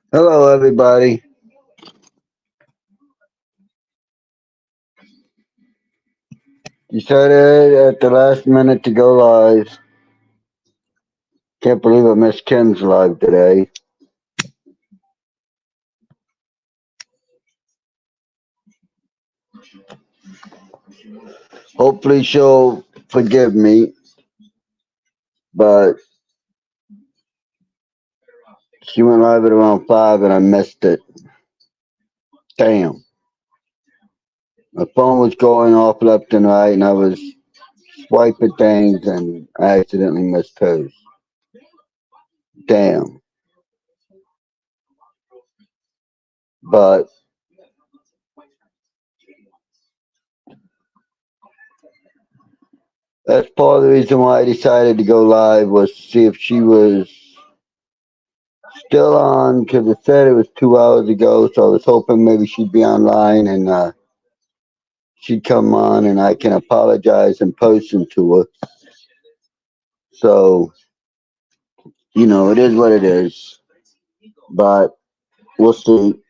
Hello, everybody. Decided at the last minute to go live. Can't believe I missed Kim's live today. Hopefully, she'll forgive me, but she went live at around 5 and I missed it. Damn. My phone was going off left and right, and I was swiping things, and I accidentally missed hers. Damn. But that's part of the reason why I decided to go live was to see if she was still on, because it said it was 2 hours ago, so I was hoping maybe she'd be online and she'd come on and I can apologize in person to her. So, it is what it is. But we'll see.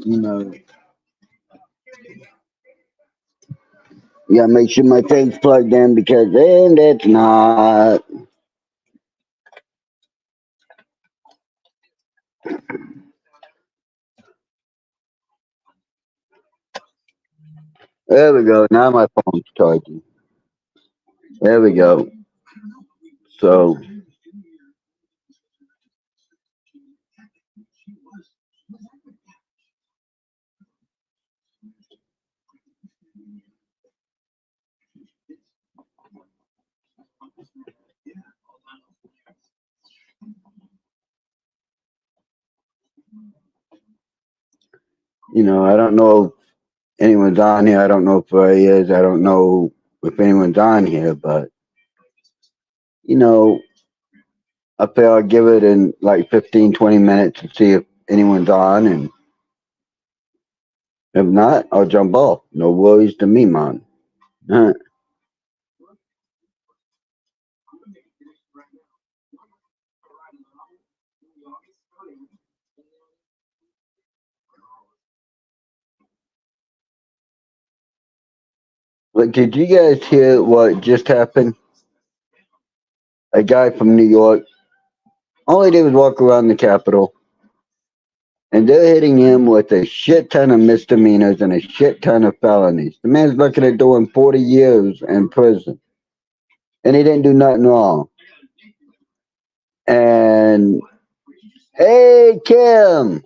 You know, yeah, make sure my thing's plugged in because then it's not. There we go. Now my phone's charging. There we go. So, I don't know if anyone's on here. I don't know if Ray is. I don't know if anyone's on here, but, you know, I feel I'll give it in like 15, 20 minutes to see if anyone's on. And if not, I'll jump off. No worries to me, man. Huh. But did you guys hear what just happened? A guy from New York, all he did was walk around the Capitol, and they're hitting him with a shit ton of misdemeanors and a shit ton of felonies. The man's looking at doing 40 years in prison, and he didn't do nothing wrong. And hey, Kim,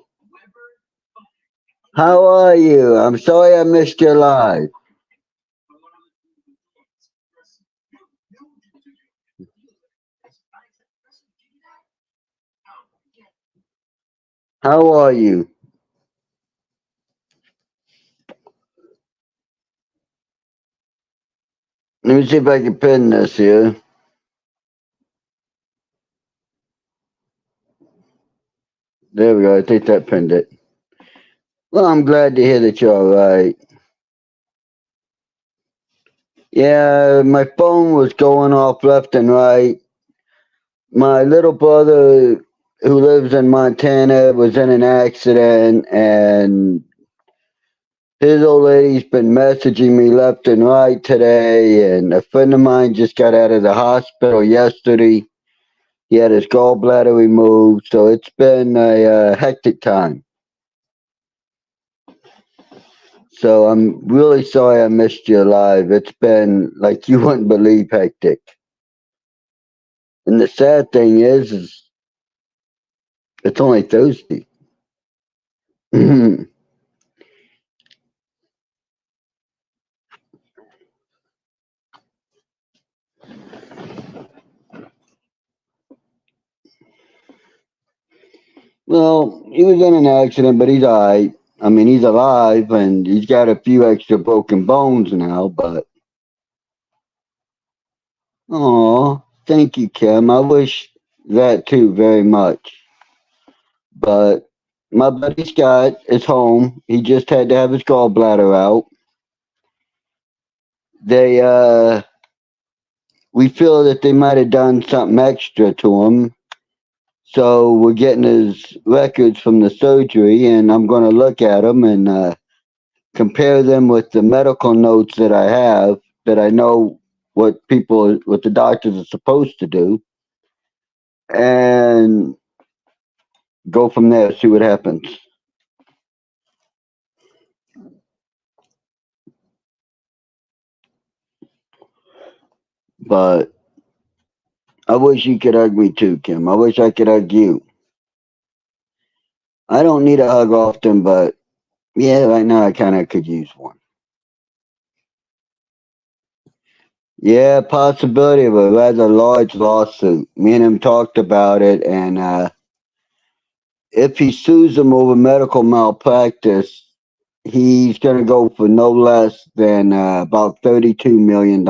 how are you? I'm sorry I missed your live. How are you? Let me see if I can pin this here. There we go. I think that pinned it. Well, I'm glad to hear that you're all right. Yeah, my phone was going off left and right. My little brother, who lives in Montana, was in an accident, and his old lady's been messaging me left and right today. And a friend of mine just got out of the hospital yesterday. He had his gallbladder removed, so it's been a hectic time. So I'm really sorry I missed you live. It's been like you wouldn't believe hectic. And the sad thing is it's only Thursday. Well, he was in an accident, but he's alright. I mean, he's alive and he's got a few extra broken bones now, but oh, thank you, Kim. I wish that too very much. But my buddy Scott is home. He just had to have his gallbladder out. they we feel that they might have done something extra to him. So we're getting his records from the surgery, and I'm going to look at them and compare them with the medical notes that I have, that I know what the doctors are supposed to do, and go from there. See what happens. But I wish you could hug me too, Kim. I wish I could hug you. I don't need a hug often, but yeah, right now I kind of could use one. Yeah, possibility of a rather large lawsuit. Me and him talked about it, and if he sues him over medical malpractice, he's going to go for no less than about $32 million.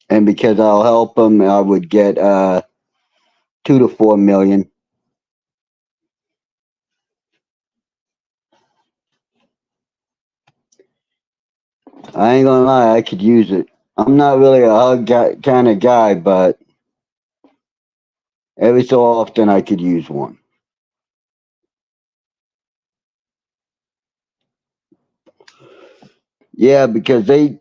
And because I'll help him, I would get 2 to 4 million. I ain't gonna lie, I could use it. I'm not really a hug kind of guy, but every so often I could use one. Yeah, because they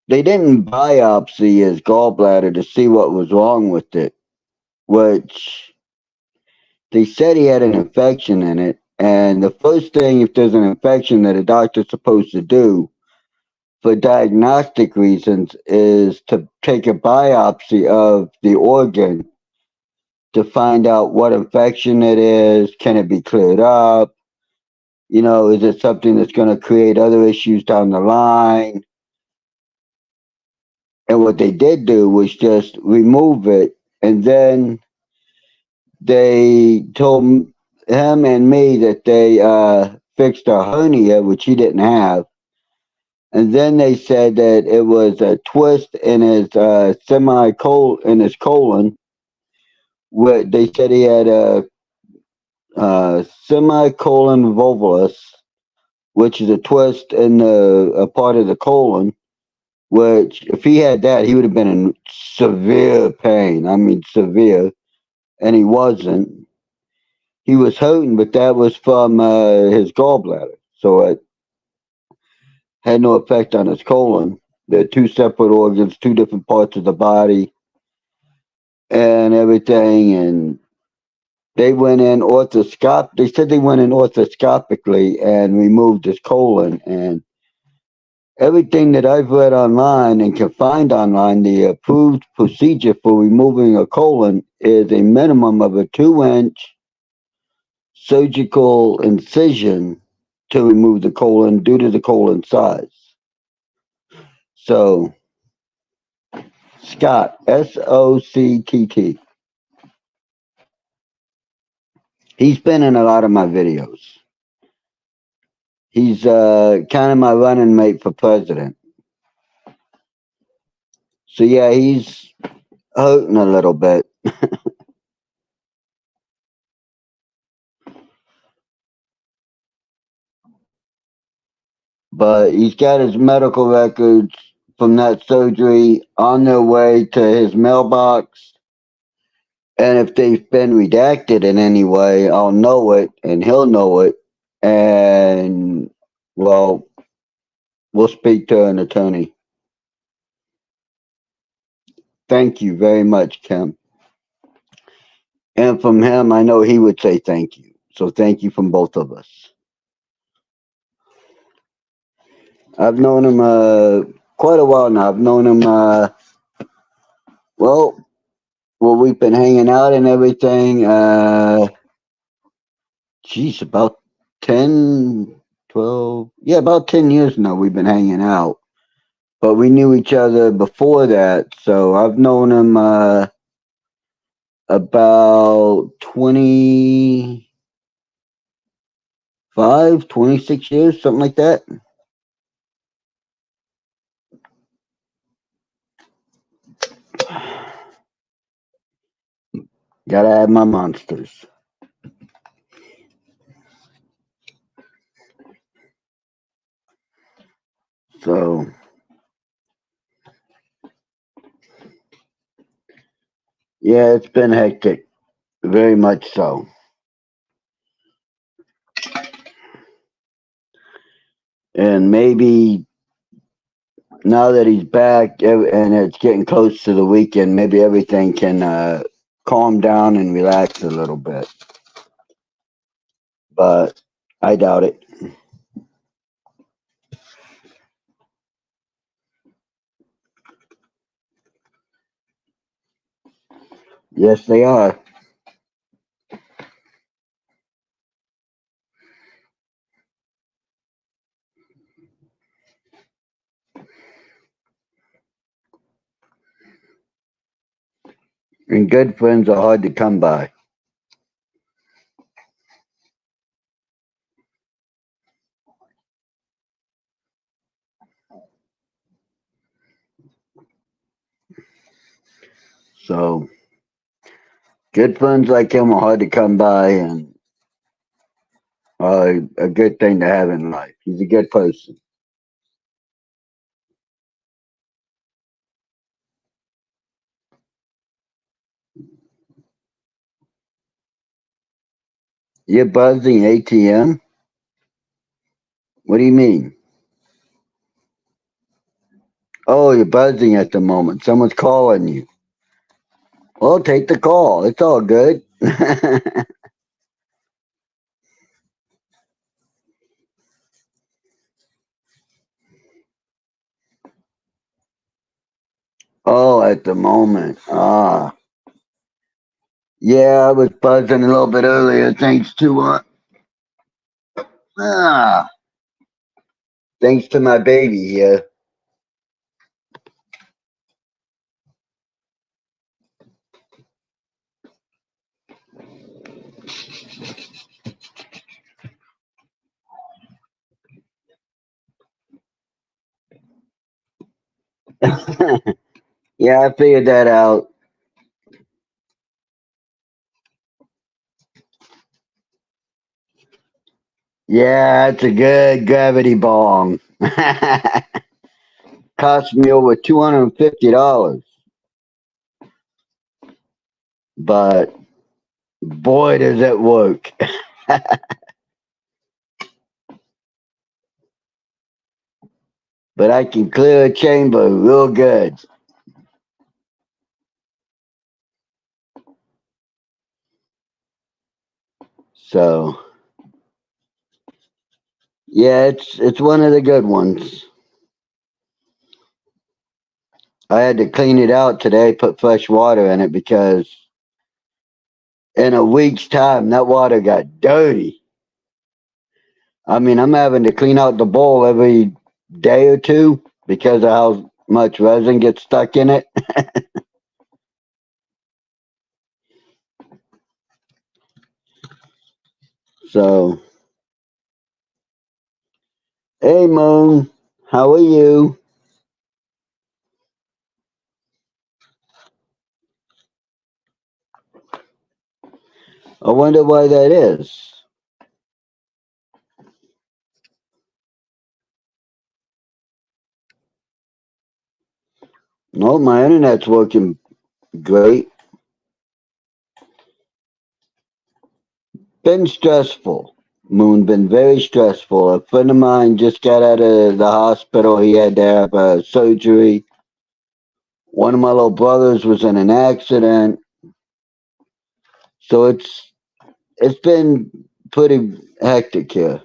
didn't biopsy his gallbladder to see what was wrong with it, which they said he had an infection in it. And the first thing, if there's an infection, that a doctor's supposed to do for diagnostic reasons is to take a biopsy of the organ to find out what infection it is. Can it be cleared up? Is it something that's going to create other issues down the line? And what they did do was just remove it. And then they told him and me that they fixed a hernia, which he didn't have. And then they said that it was a twist in his in his colon. Where they said he had a semicolon volvulus, which is a twist in a part of the colon. Which, if he had that, he would have been in severe pain. I mean, severe. And he wasn't. He was hurting, but that was from his gallbladder. So it had no effect on his colon. They're two separate organs, two different parts of the body, and everything. And they went in They said they went in orthoscopically and removed his colon. And everything that I've read online and can find online, the approved procedure for removing a colon is a minimum of a 2-inch surgical incision to remove the colon due to the colon size. So, Scott, Soctt. He's been in a lot of my videos. He's kind of my running mate for president. So, yeah, he's hurting a little bit. But he's got his medical records from that surgery on their way to his mailbox. And if they've been redacted in any way, I'll know it and he'll know it. And, well, we'll speak to an attorney. Thank you very much, Kim. And from him, I know he would say thank you. So thank you from both of us. I've known him quite a while now. I've known him, well, we've been hanging out and everything. About 10, 12, yeah, about 10 years now we've been hanging out. But we knew each other before that. So I've known him about 26 years, something like that. Gotta have my monsters. So, yeah, it's been hectic. Very much so. And maybe now that he's back and it's getting close to the weekend, maybe everything can calm down and relax a little bit. But I doubt it. Yes, they are. And good friends are hard to come by. So, good friends like him are hard to come by and are a good thing to have in life. He's a good person. You're buzzing ATM? What do you mean? Oh, you're buzzing at the moment. Someone's calling you. Well, take the call. It's all good. Oh, at the moment. Ah. Yeah, I was buzzing a little bit earlier thanks to ah thanks to my baby here. Yeah, I figured that out. Yeah, it's a good gravity bomb. Cost me over $250. But boy does it work. But I can clear a chamber real good. So yeah, it's one of the good ones. I had to clean it out today, put fresh water in it because in a week's time that water got dirty. I mean, I'm having to clean out the bowl every day or two because of how much resin gets stuck in it. So, hey Moon, how are you? I wonder why that is. No, my internet's working great. Been stressful. Moon, been very stressful. A friend of mine just got out of the hospital. He had to have surgery. One of my little brothers was in an accident. So it's been pretty hectic here.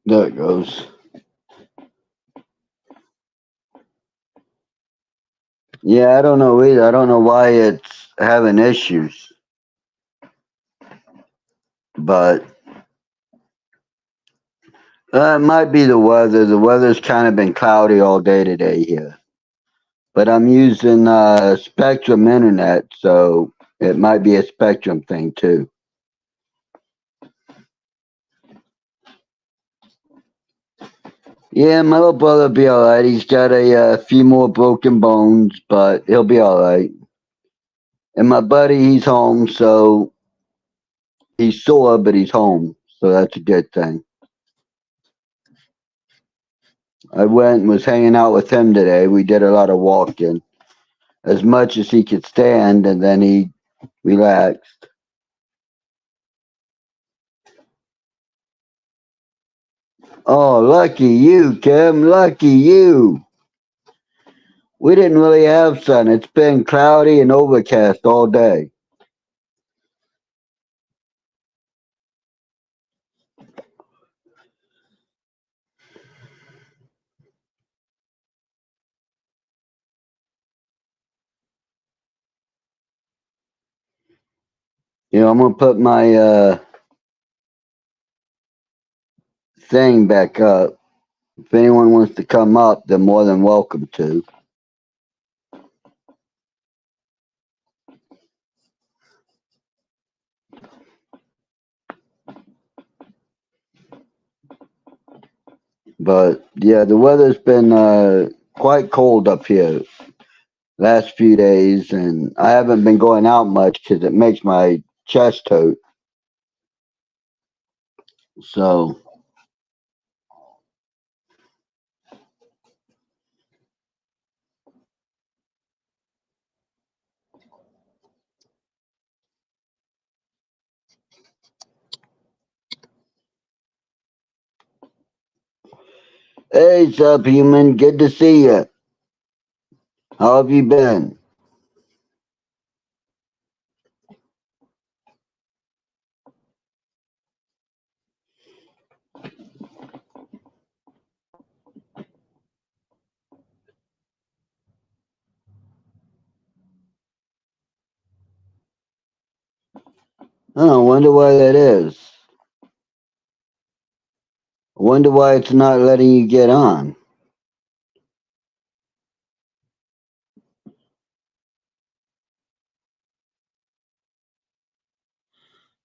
There it goes. Yeah, I don't know either. I don't know why it's having issues, but it might be the weather. The weather's kind of been cloudy all day today here. But I'm using Spectrum Internet, so it might be a Spectrum thing too. Yeah, my little brother'll be alright. He's got a few more broken bones, but he'll be alright. And my buddy, he's home, so he's sore, but he's home, so that's a good thing. I went and was hanging out with him today. We did a lot of walking, as much as he could stand, and then he relaxed. Oh, lucky you, Kim. Lucky you. We didn't really have sun. It's been cloudy and overcast all day. You know, I'm gonna put my thing back up. If anyone wants to come up, they're more than welcome to. But yeah, the weather's been quite cold up here last few days, and I haven't been going out much because it makes my chest hurt. So, hey, subhuman, good to see you. How have you been? Oh, I wonder why that is. I wonder why it's not letting you get on.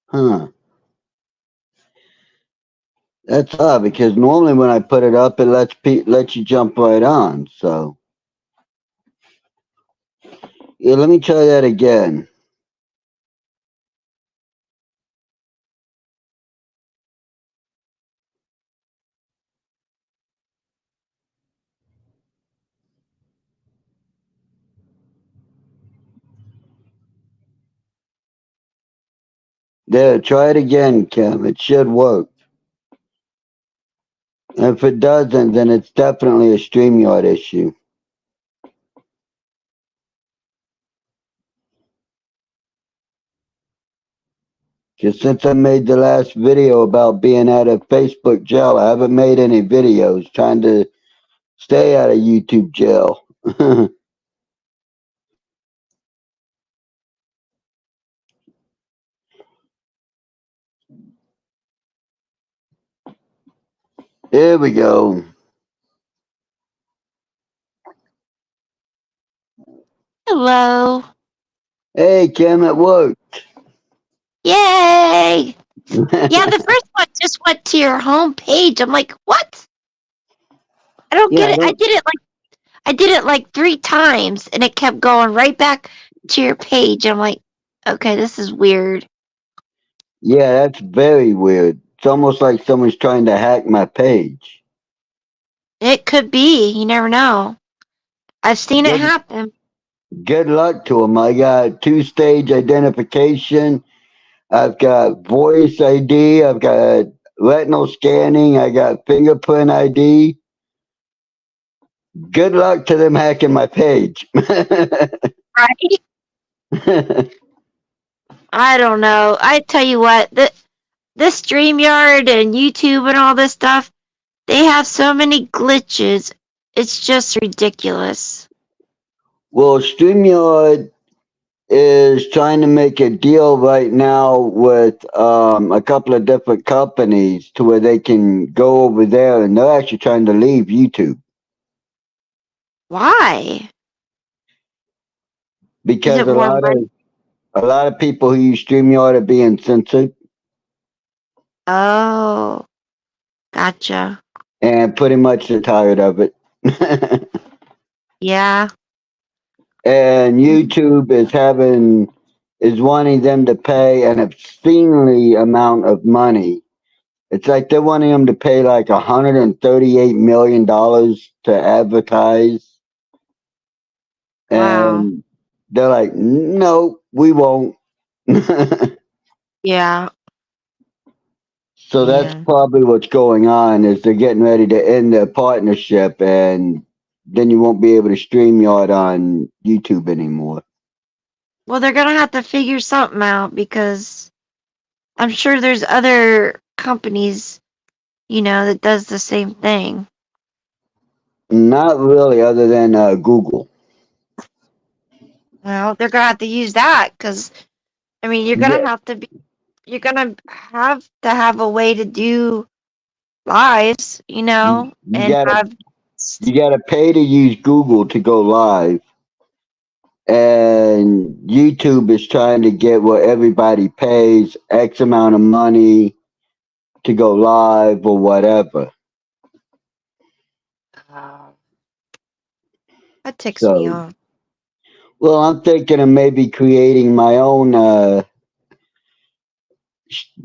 Huh. That's odd because normally when I put it up, it lets you jump right on. So yeah, let me try that again. There, try it again, Kim. It should work. If it doesn't, then it's definitely a StreamYard issue. Because since I made the last video about being out of Facebook jail, I haven't made any videos trying to stay out of YouTube jail. Here we go. Hello. Hey, Kim, it worked. Yay. Yeah, the first one just went to your home page. I'm like, what? I don't Yeah, get it. I did it like 3 times and it kept going right back to your page. I'm like, okay, this is weird. yeah, that's very weird. It's almost like someone's trying to hack my page. It could be. You never know. I've seen it Good, happen. good luck to them. I got two-stage identification. I've got voice ID. I've got retinal scanning. I got fingerprint ID. Good luck to them hacking my page. Right? I don't know. I tell you what, this StreamYard and YouTube and all this stuff, they have so many glitches. It's just ridiculous. Well, StreamYard is trying to make a deal right now with a couple of different companies to where they can go over there, and they're actually trying to leave YouTube Why? Is because it more money? a lot of people who use StreamYard are being censored. Oh, gotcha. and pretty much they're tired of it. Yeah. And YouTube is wanting them to pay an obscenely amount of money. It's like they're wanting them to pay like $138 million to advertise, Wow. and they're like, no, we won't. Yeah. So that's Man. probably what's going on, is they're getting ready to end their partnership, and then you won't be able to StreamYard on YouTube anymore. Well, they're gonna have to figure something out because I'm sure there's other companies, that does the same thing. Not really, other than Google. Well, they're gonna have to use that because I mean, Yeah, you're gonna have to have a way to do lives, you and gotta have. you gotta pay to use Google to go live, and YouTube is trying to get where everybody pays X amount of money to go live or whatever. That ticks me So, off. well, I'm thinking of maybe creating my own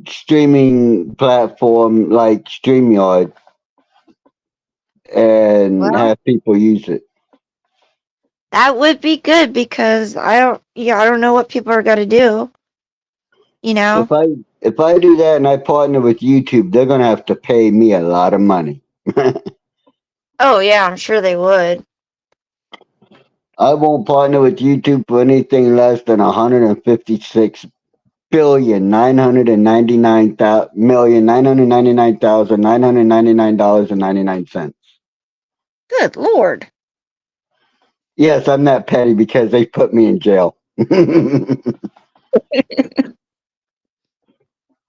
streaming platform like StreamYard and Well, have people use it. that would be good because I don't know what people are gonna do. You know. If I do that and I partner with YouTube, they're gonna have to pay me a lot of money. Oh yeah, I'm sure they would. I won't partner with YouTube for anything less than 156,999,999,999.99. Good Lord. Yes, I'm that petty because they put me in jail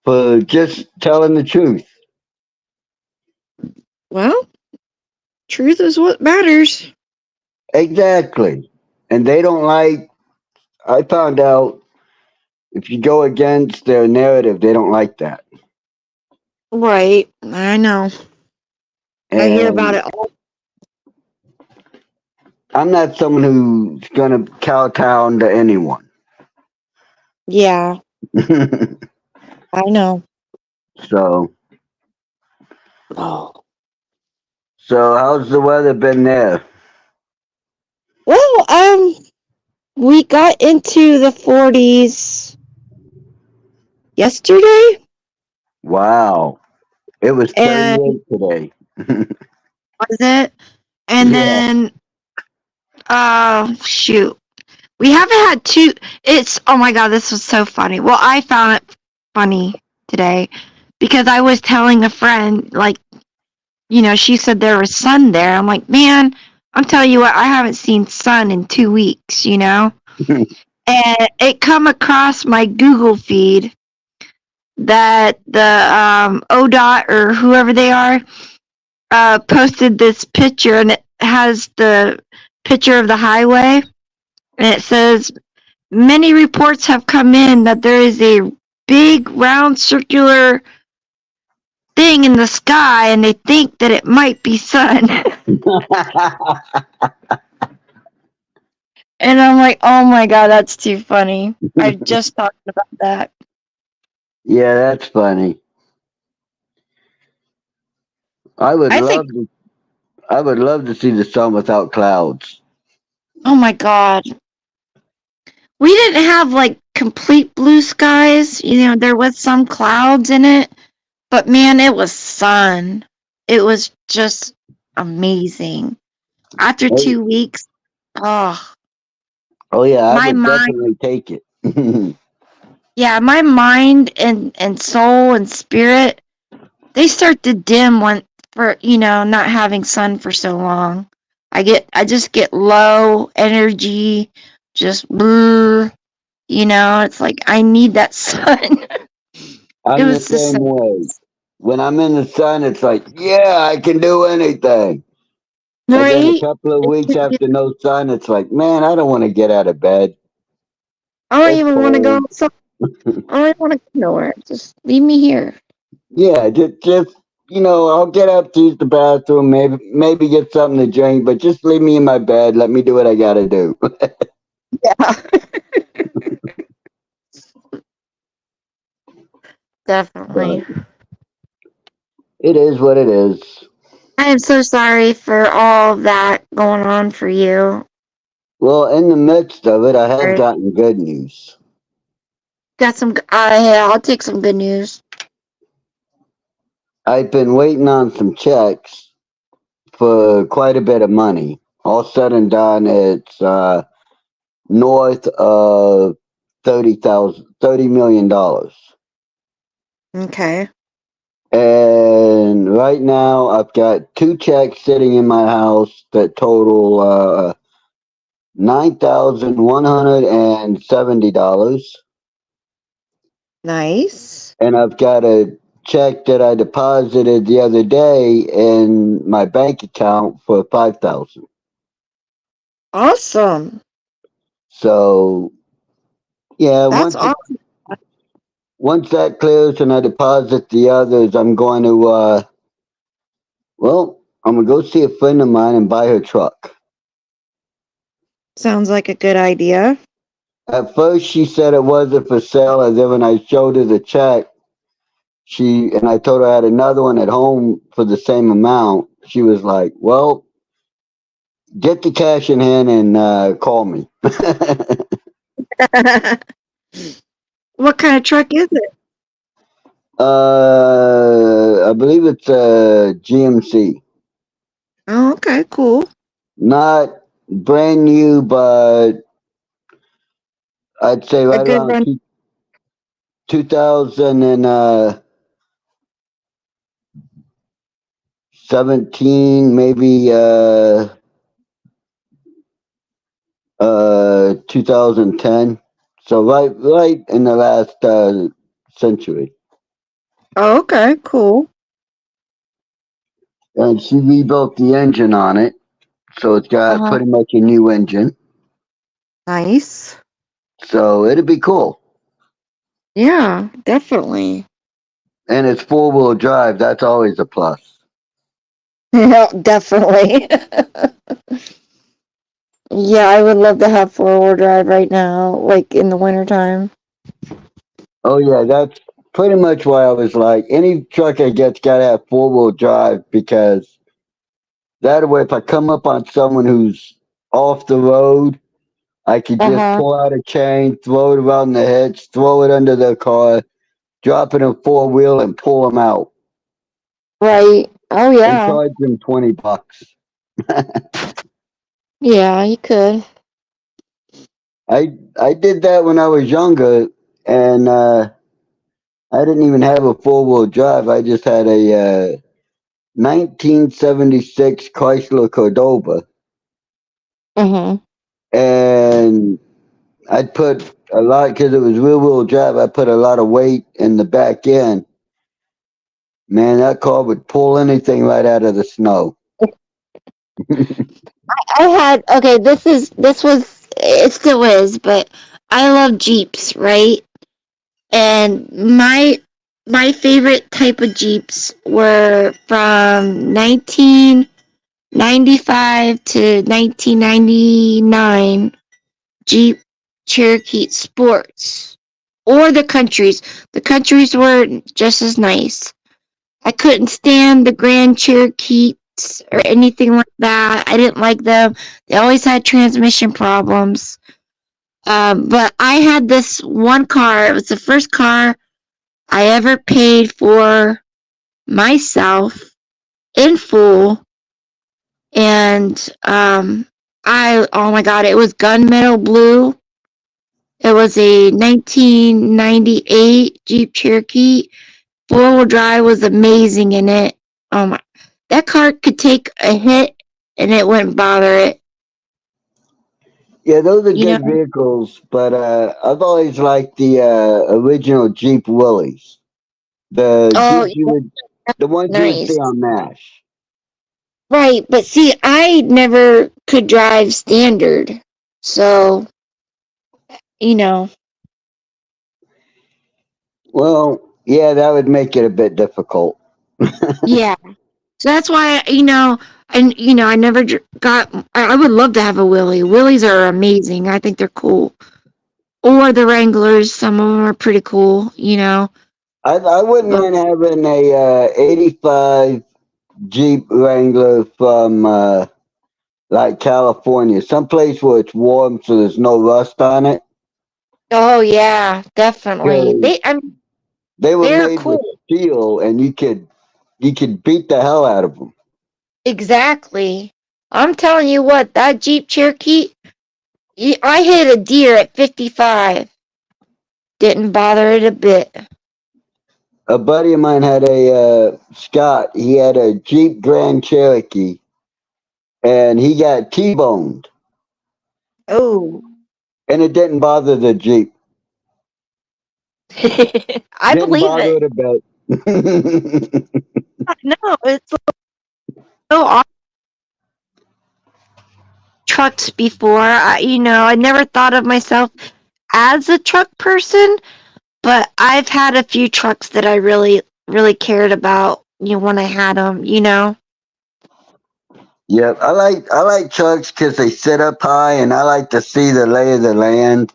for just telling the truth. Well, truth is what matters. Exactly. And they don't like, I found out if you go against their narrative, they don't like that. Right. I know. I hear about And it all. I'm not someone who's gonna kowtow to anyone. Yeah, I know. so, Oh. so how's the weather been there? Well, we got into the 40s yesterday, Wow, it was and 38 today. was it? And Yeah. then, shoot, we haven't had two. It's oh my god, this was so funny. Well, I found it funny today because I was telling a friend, like, she said there was sun there. I'm like, man, I'm telling you what, I haven't seen sun in 2 weeks, and it come across my Google feed that the ODOT or whoever they are posted this picture, and it has the picture of the highway, and it says many reports have come in that there is a big round circular thing in the sky, and they think that it might be sun. And I'm like, oh my god, that's too funny. I just talked about that. Yeah, that's funny. I would I think, love to. I would love to see the sun without clouds. oh my god, we didn't have like complete blue skies. There was some clouds in it, but man, it was sun. It was just amazing. After Oh, 2 weeks, oh, oh yeah, I my would mind, definitely take it. yeah, my mind and soul and spirit, they start to dim for not having sun for so long. I just get low energy, just blue. It's like I need that sun. It I'm the was just same so way. When I'm in the sun, it's like, yeah, I can do anything. And then a right. couple of weeks after no sun, it's like, man, I don't want to get out of bed. I don't It's even want to go cold. outside. I don't want to go nowhere. Just leave me here. Yeah, just I'll get up to use the bathroom, maybe get something to drink, but just leave me in my bed. Let me do what I gotta do. Yeah. Definitely. It is what it is. I am so sorry for all of that going on for you. Well, in the midst of it, I have Right. gotten good news. Got some. Yeah, I'll take some good news. I've been waiting on some checks for quite a bit of money. All said and done, it's north of $30 million. Okay. And right now, I've got two checks sitting in my house that total $9,170. Nice. And I've got a check that I deposited the other day in my bank account for $5,000. Awesome. So yeah, That's awesome. once that clears and I deposit the others, I'm going to I'm gonna go see a friend of mine and buy her truck. Sounds like a good idea. At first, she said it wasn't for sale, and then when I showed her the check, I told her I had another one at home for the same amount. She was like, "Well, get the cash in hand and call me." What kind of truck is it? I believe it's a GMC. Oh, okay, cool. Not brand new, but I'd say A right good around run. 2017, maybe 2010. So right in the last century. Oh, okay, cool. And she rebuilt the engine on it, so it's got Uh-huh. pretty much a new engine. Nice. So it'd be cool. Yeah, definitely. And it's 4-wheel drive. That's always a plus. Yeah, definitely. Yeah, I would love to have four-wheel drive right now, like in the wintertime. Oh yeah, that's pretty much why I was like, any truck I get's gotta have 4-wheel drive, because that way if I come up on someone who's off the road, I could just Uh-huh. pull out a chain, throw it around the hitch, throw it under the car, drop it in 4-wheel and pull them out Right. Oh, and yeah. charge them $20. Yeah, you could. I did that when I was younger, and I didn't even have a 4-wheel drive. I just had a 1976 Chrysler Cordoba, Mm-hmm. and I'd put a lot, because it was rear-wheel drive. I put a lot of weight in the back end. Man, that car would pull anything right out of the snow. I had okay, this was it still is, but I love Jeeps, right? And my favorite type of Jeeps were from 1995 to 1999 Jeep Cherokee Sports, or the Countries. The Countries were just as nice. I couldn't stand the Grand Cherokees or anything like that. I didn't like them. They always had transmission problems. But I had this one car. It was the first car I ever paid for myself in full. And oh my God, it was gunmetal blue. It was a 1998 Jeep Cherokee. Four-wheel drive was amazing in it. Oh my, that car could take a hit and it wouldn't bother it. Yeah, those are You know? good vehicles, but I've always liked the original Jeep Willys. The Oh, Jeeps the ones you would see nice. on MASH. Right, but see, I never could drive standard. So, you know, Well, yeah, that would make it a bit difficult. Yeah. So that's why, I never got. I would love to have a Willie. Willies are amazing. I think they're cool. Or the Wranglers. Some of them are pretty cool. I wouldn't But mind having a 85 Jeep Wrangler from like California, someplace where it's warm so there's no rust on it. oh yeah, definitely. 'Cause they were They're made with cool. steel, and you could beat the hell out of them. Exactly. I'm telling you what, that Jeep Cherokee. I hit a deer at 55. Didn't bother it a bit. A buddy of mine had a Scott. He had a Jeep Grand Cherokee, and he got T-boned, Oh. and it didn't bother the Jeep. I Didn't believe bother it. it a bit. No, it's so awesome. Trucks before. I never thought of myself as a truck person, but I've had a few trucks that I really, really cared about. When I had them. Yep, I like trucks because they sit up high, and I like to see the lay of the land.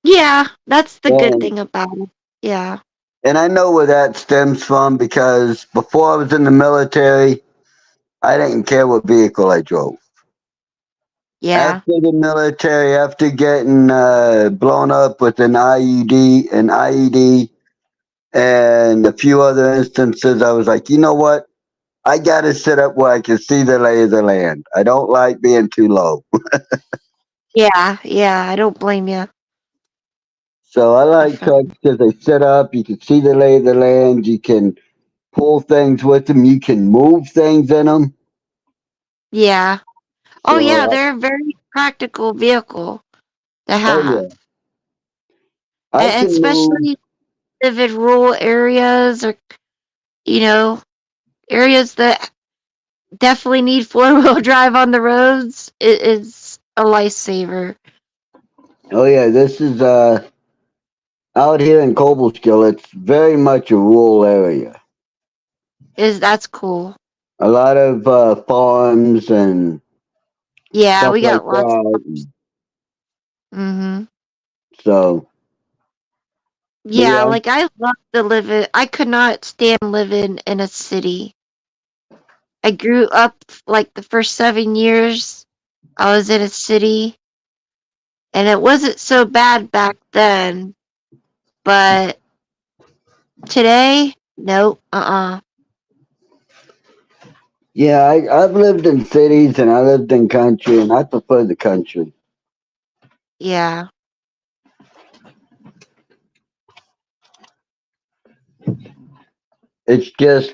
Yeah, that's the good And thing about it. Yeah, and I know where that stems from because before I was in the military, I didn't care what vehicle I drove. yeah, After the military, after getting blown up with an IED, and a few other instances, I was like, you know what? I got to sit up where I can see the lay of the land. I don't like being too low. yeah. I don't blame you. So I like trucks Definitely. because they sit up. You can see the lay of the land. You can pull things with them. You can move things in them. Yeah. Oh, yeah. So, They're a very practical vehicle to oh have, yeah, I and can move. especially live in rural areas or you know areas that definitely need 4-wheel drive on the roads. It is a lifesaver. Oh yeah, this is out here in Cobleskill. It's very much a rural area. That's cool. A lot of farms and Yeah, stuff we like got lots. that. Mhm. So, but Yeah, yeah, like I love to live in. I could not stand living in a city. I grew up like the first 7 years. I was in a city, and it wasn't so bad back then. But today, nope. yeah, I've lived in cities and I lived in country, and I prefer the country. Yeah. It's just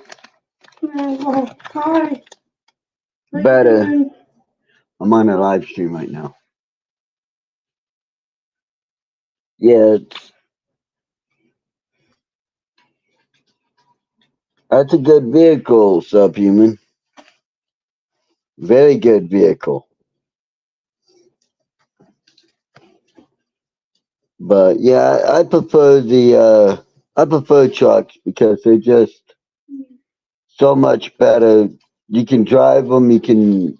better. I'm on a live stream right now. Yeah, that's a good vehicle, Subhuman. Very good vehicle. But yeah, I prefer trucks because they're just so much better. You can drive them. You can,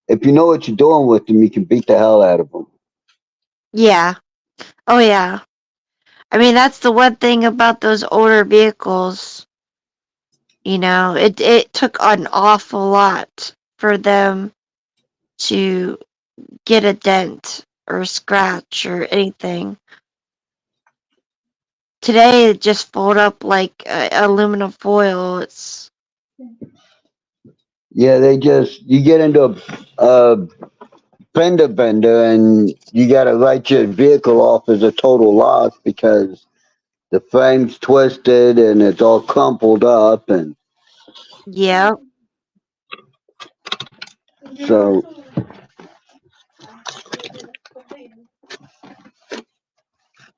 if you know what you're doing with them, you can beat the hell out of them. Yeah. Oh yeah. I mean, that's the one thing about those older vehicles. It took an awful lot for them to get a dent or a scratch or anything. Today, it just fold up like aluminum foil. It's Yeah, you get into a fender bender and you got to write your vehicle off as a total loss because the frame's twisted and it's all crumpled up, and yeah, so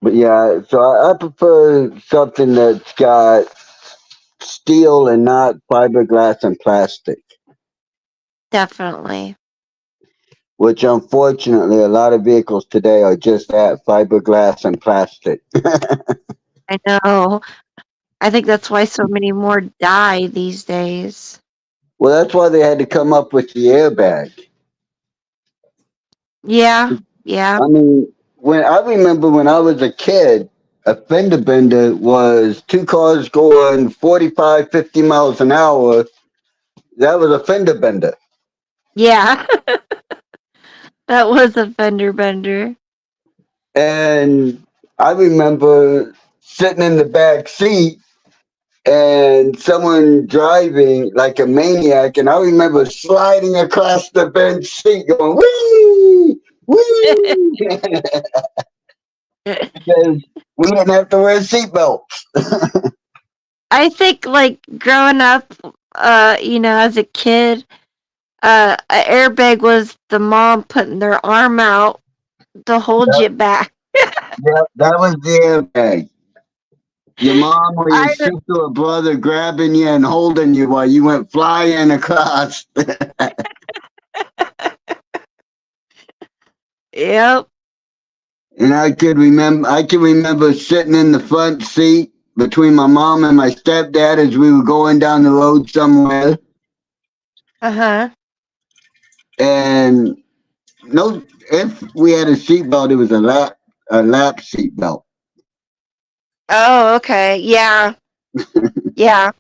but yeah, so I prefer something that's got steel and not fiberglass and plastic, definitely. which unfortunately a lot of vehicles today are just that, fiberglass and plastic. I know. I think that's why so many more die these days. Well, that's why they had to come up with the airbag. Yeah, yeah, I mean, when I remember when I was a kid, a fender bender was two cars going 45, 50 miles an hour. That was a fender bender. yeah. That was a fender bender. And I remember sitting in the back seat and someone driving like a maniac, and I remember sliding across the bench seat going, wee, wee, because we didn't have to wear seatbelts. I think like growing up, as a kid, an airbag was the mom putting their arm out to hold you back. Yeah, that was the airbag. Your mom or your I sister or brother grabbing you and holding you while you went flying across. Yep. And I can remember sitting in the front seat between my mom and my stepdad as we were going down the road somewhere. Uh-huh. And no, if we had a seatbelt, it was a lap seatbelt. Oh, okay. Yeah. Yeah.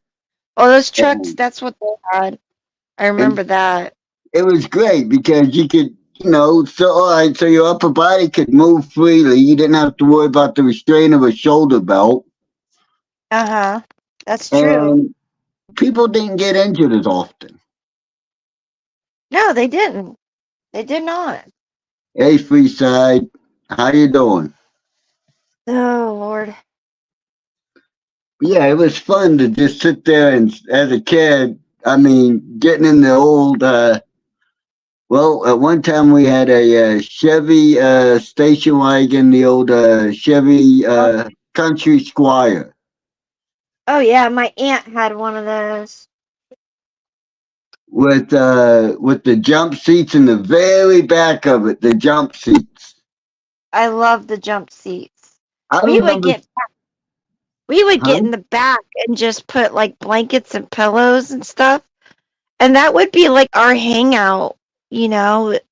Oh, those trucks, And, that's what they had. I and remember that. it was great because you could, so all right, so your upper body could move freely. You didn't have to worry about the restraint of a shoulder belt, Uh-huh. That's true. and people didn't get injured as often. No, they didn't. They did not. Hey, Freeside, how you doing? Oh, Lord. Yeah, it was fun to just sit there and, as a kid, I mean, getting in the old. Well, at one time we had a Chevy station wagon, the old Chevy Country Squire, Oh, yeah, my aunt had one of those. with the jump seats in the very back of it. The jump seats. I love the jump seats. I We would remember, get we would huh? get in the back and just put like blankets and pillows and stuff. And that would be like our hangout,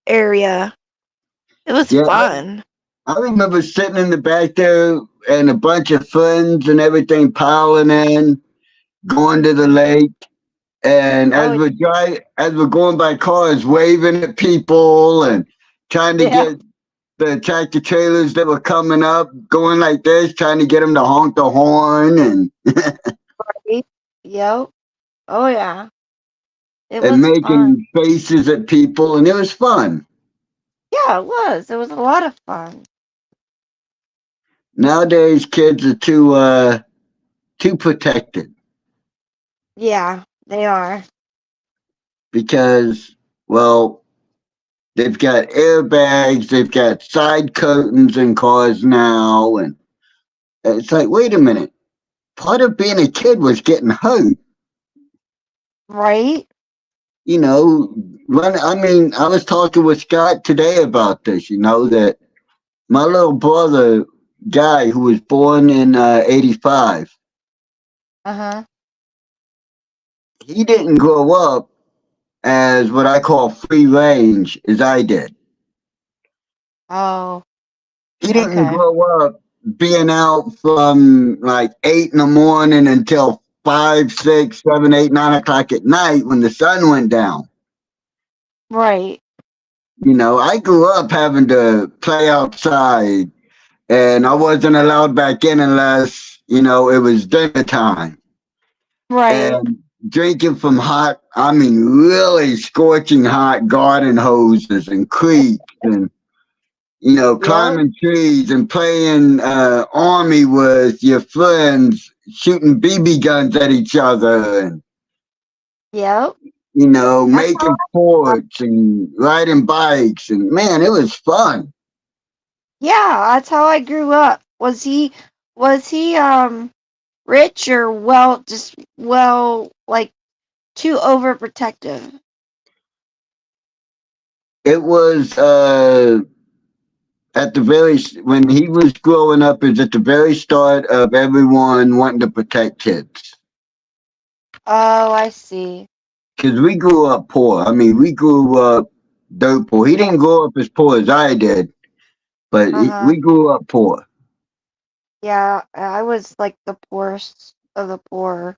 area. It was Yeah, fun. I remember sitting in the back there and a bunch of friends and everything piling in, going to the lake. And Oh, as we're going by cars, waving at people and trying to yeah. get the tractor trailers that were coming up, going like this, trying to get them to honk the horn Right. Yep. Oh, yeah. It and was fun. making faces at people, and it was fun. Yeah, it was. It was a lot of fun. Nowadays, kids are too protected Yeah, they are. because, well, they've got airbags, they've got side curtains in cars now, and it's like, wait a minute. Part of being a kid was getting hurt. Right? You know, I mean, I was talking with Scott today about this, that my little brother, Guy, who was born in 85, Uh-huh. he didn't grow up as what I call free range as I did. Oh, He didn't okay. grow up being out from like 8 in the morning until 5, 6, 7, 8, 9 o'clock at night when the sun went down. Right. I grew up having to play outside, and I wasn't allowed back in unless, it was dinner time. Right. And drinking from I mean, really scorching hot garden hoses and creeks and, Yep. climbing trees and playing army with your friends, shooting BB guns at each other and, Yep. That's how making forts and riding bikes. And man, it was fun. Yeah, that's how I grew up. Was he rich or like too overprotective? It was at the when he was growing up, is at the very start of everyone wanting to protect kids. Oh, I see. Because we grew up poor. I mean, we grew up dirt poor. He didn't grow up as poor as I did, but Uh-huh. we grew up poor. Yeah, I was like the poorest of the poor.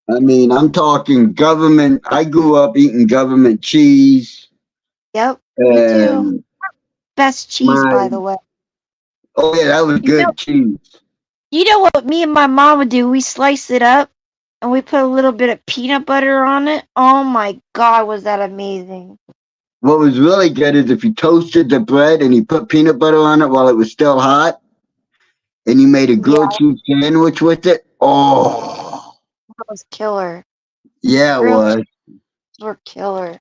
I mean, I'm talking government. I grew up eating government cheese, Yep, me too. and Best cheese, by my the way. oh yeah, that was You know, good cheese. you know what me and my mom would do? We slice it up and we put a little bit of peanut butter on it. Oh my God, was that amazing? What was really good is if you toasted the bread and you put peanut butter on it while it was still hot, and you made a Yeah, grilled cheese sandwich with it. Oh, that was killer. yeah, it Grilled cheese was. were killer.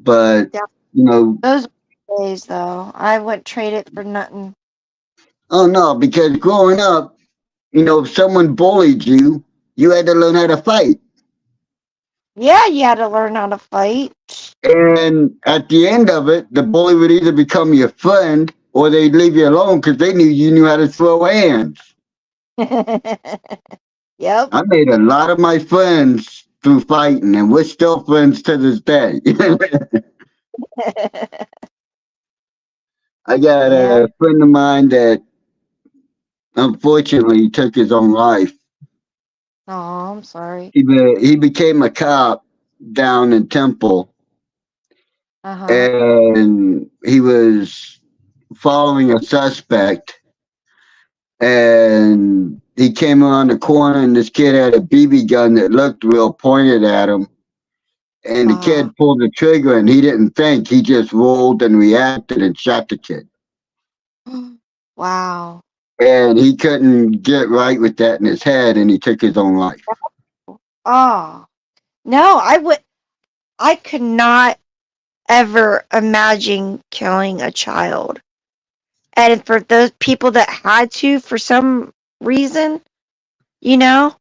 But Yeah, you know, those were days though. I wouldn't trade it for nothing. oh no, because growing up, if someone bullied you, you had to learn how to fight. Yeah, you had to learn how to fight. And at the end of it, the bully would either become your friend or they'd leave you alone because they knew you knew how to throw hands. Yep. I made a lot of my friends through fighting, and we're still friends to this day. I got Yeah. a friend of mine that unfortunately took his own life. Oh, I'm sorry. He became a cop down in Temple, Uh-huh. and he was following a suspect, and he came around the corner, and this kid had a BB gun that looked real pointed at him. And the Uh, kid pulled the trigger, and he didn't think. He just rolled and reacted and shot the kid. wow. And he couldn't get right with that in his head, and he took his own life. Oh. No, I could not ever imagine killing a child. And for those people that had to for some reason, you know,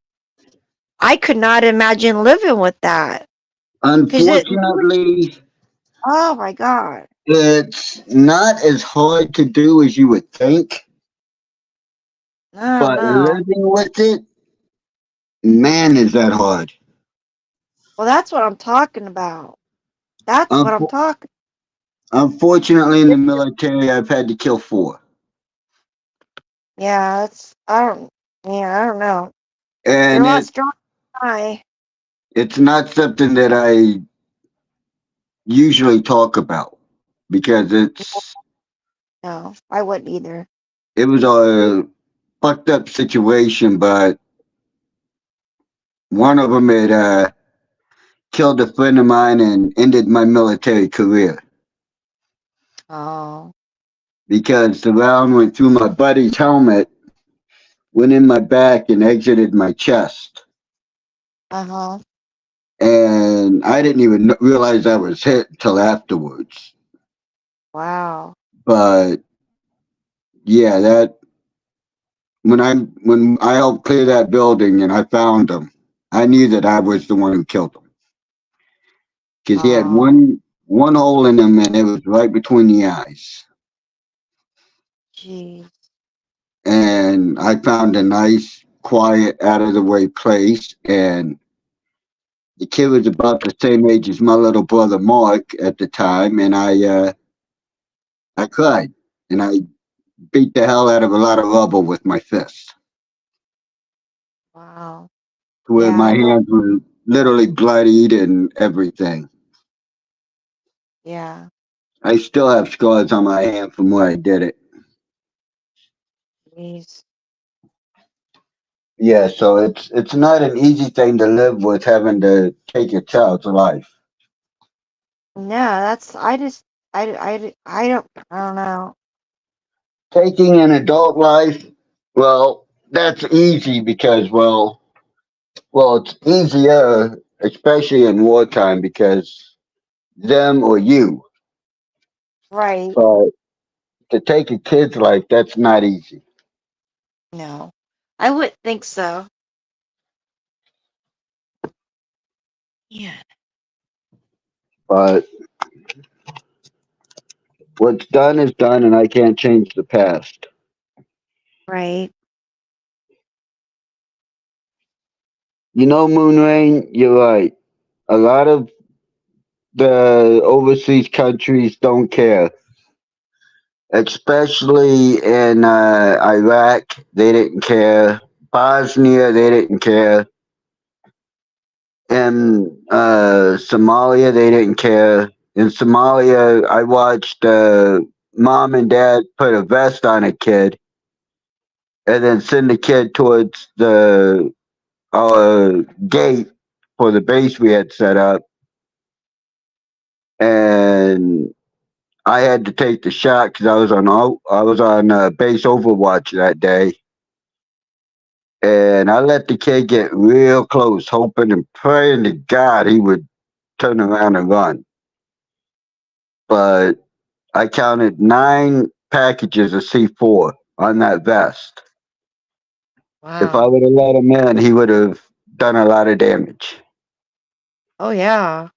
I could not imagine living with that. Cuz Unfortunately, oh my god. it's not as hard to do as you would think, I don't but know. living with it, man, is that hard. Well, that's what I'm talking about. That's what I'm Unfo- talking. Unfortunately, in the military, I've had to kill 4. Yeah, that's I don't yeah, I don't know. You're a And lot stronger than I. it's not something that I usually talk about because No, I wouldn't either. it was a fucked up situation, but one of them had killed a friend of mine and ended my military career Oh. because the round went through my buddy's helmet, went in my back, and exited my chest. Uh-huh. And I didn't even realize I was hit until afterwards. Wow. But yeah, that when I helped clear that building and I found him, I knew that I was the one who killed him because he had Oh, one hole in him and it was right between the eyes. jeez. And I found a nice, quiet, out of the way place. And the kid was about the same age as my little brother Mark at the time, and I cried and I beat the hell out of a lot of rubble with my fists, Wow. to where Yeah, my I know. hands were literally bloodied and everything. Yeah. I still have scars on my hand from where I did it. Jeez. Yeah, so it's not an easy thing to live with having to take a child's life. No, that's I don't know. Taking an adult life, well, that's easy because it's easier, especially in wartime, because them or you. Right. But to take a kid's life, that's not easy. No. I wouldn't think so. Yeah. But What's done is done, and I can't change the past. Right. You know, Moonrain, you're right. A lot of the overseas countries don't care, especially in Iraq. They didn't care. Bosnia, they didn't care. In Somalia, they didn't care. In Somalia, I watched mom and dad put a vest on a kid and then send the kid towards the gate for the base we had set up, and I had to take the shot because I was on base Overwatch that day, and I let the kid get real close, hoping and praying to God he would turn around and run. But I counted 9 packages of C4 on that vest. If I Wow. would have let him in, he would have done a lot of damage. Oh yeah.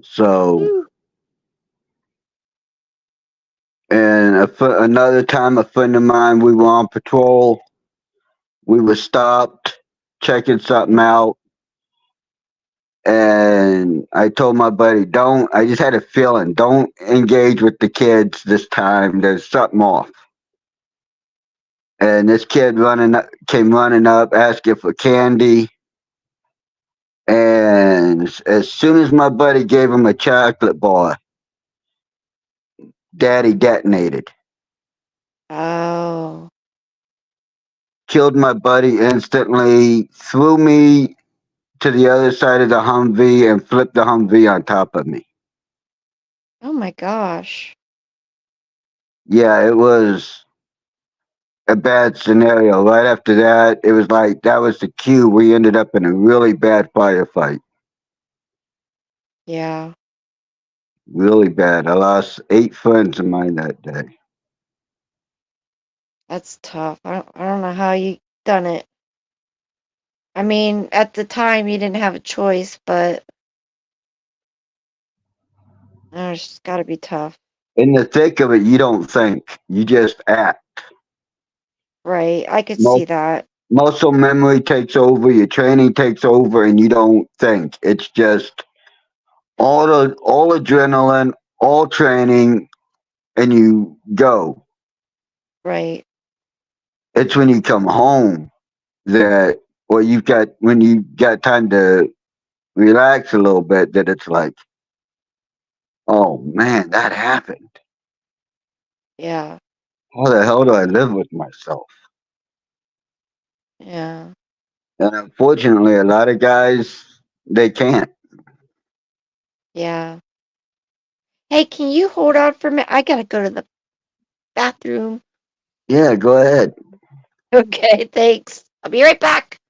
So, Whew. and another time, a friend of mine, we were on patrol. We were stopped, checking something out, and I told my buddy, "Don't." I just had a feeling, don't engage with the kids this time. There's something off. And this kid came running up, asking for candy. And as soon as my buddy gave him a chocolate bar, Daddy detonated. Oh. Killed my buddy instantly, threw me to the other side of the Humvee, and flipped the Humvee on top of me. Oh my gosh. Yeah, it was a bad scenario. Right after that, it was like that was the cue. We ended up in a really bad firefight. Yeah. Really bad. I lost 8 friends of mine that day. That's tough. I don't know how you done it. I mean, at the time you didn't have a choice, but it's got to be tough. In the thick of it, you don't think. You just act. Right. I could Mus- see that. Muscle memory takes over, your training takes over, and you don't think. It's just all adrenaline, all training, and you go. Right. It's when you come home that, or when you got time to relax a little bit, that it's like, oh man, that happened. Yeah. How the hell do I live with myself? Yeah. And unfortunately, a lot of guys, they can't. Yeah. Hey, can you hold on for a minute? I gotta go to the bathroom. Yeah, go ahead. Okay, thanks. I'll be right back.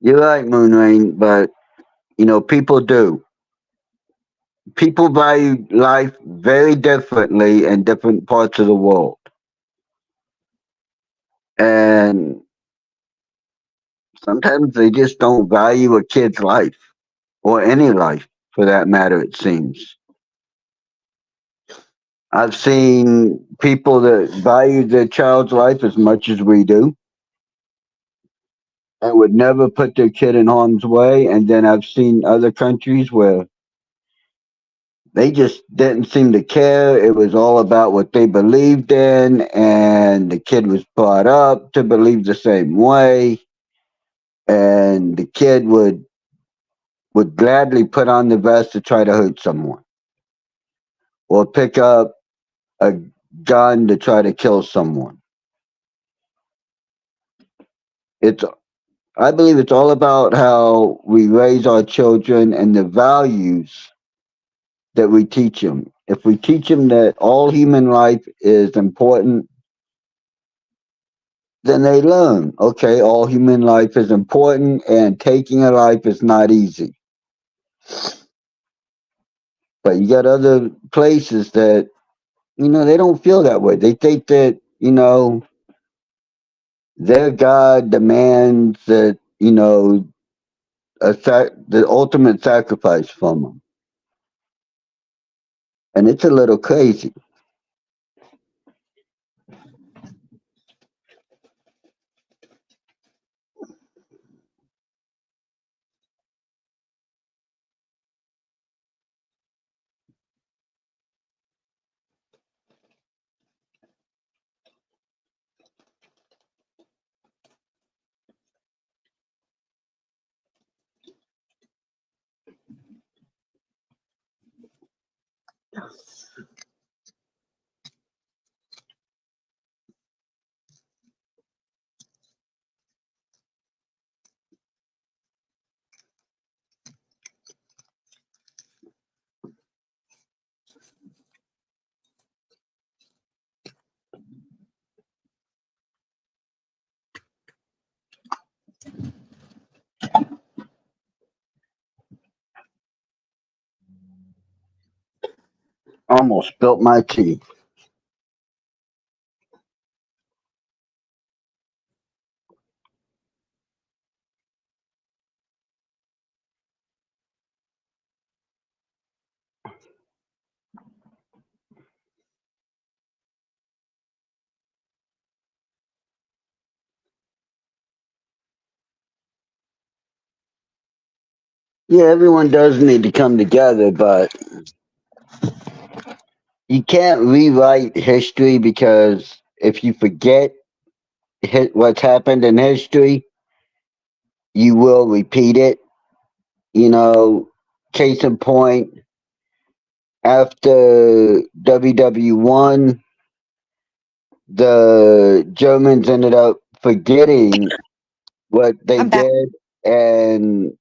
You're right, Moonrain, but people do. People value life very differently in different parts of the world. And sometimes they just don't value a kid's life or any life for that matter, it seems. I've seen people that value their child's life as much as we do and would never put their kid in harm's way. And then I've seen other countries where they just didn't seem to care. It was all about what they believed in, and the kid was brought up to believe the same way. And the kid would gladly put on the vest to try to hurt someone or pick up a gun to try to kill someone. It's I believe it's all about how we raise our children and the values that we teach them. If we teach them that all human life is important, then they learn, okay, all human life is important and taking a life is not easy. But you got other places that, they don't feel that way. They think that, their God demands that, the ultimate sacrifice from them. and it's a little crazy. Almost spilt my tea. Yeah, everyone does need to come together, but you can't rewrite history because if you forget what's happened in history, you will repeat it. You know, case in point, after WW1, the Germans ended up forgetting what they I'm back. did and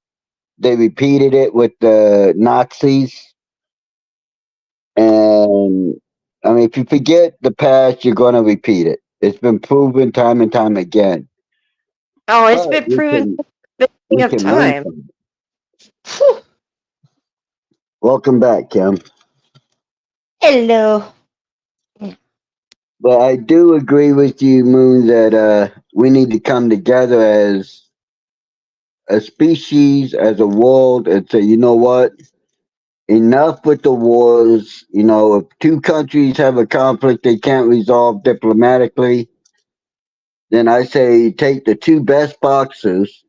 they repeated it with the Nazis. And I mean, if you forget the past, you're going to repeat it. It's been proven time and time again. Oh, it's But been proven we of can learn time. from it. Welcome back, Kim. Hello. But I do agree with you, Moon, that we need to come together as a species, as a world, and say, you know what? Enough with the wars. You know, if two countries have a conflict they can't resolve diplomatically, then I say take the two best boxers,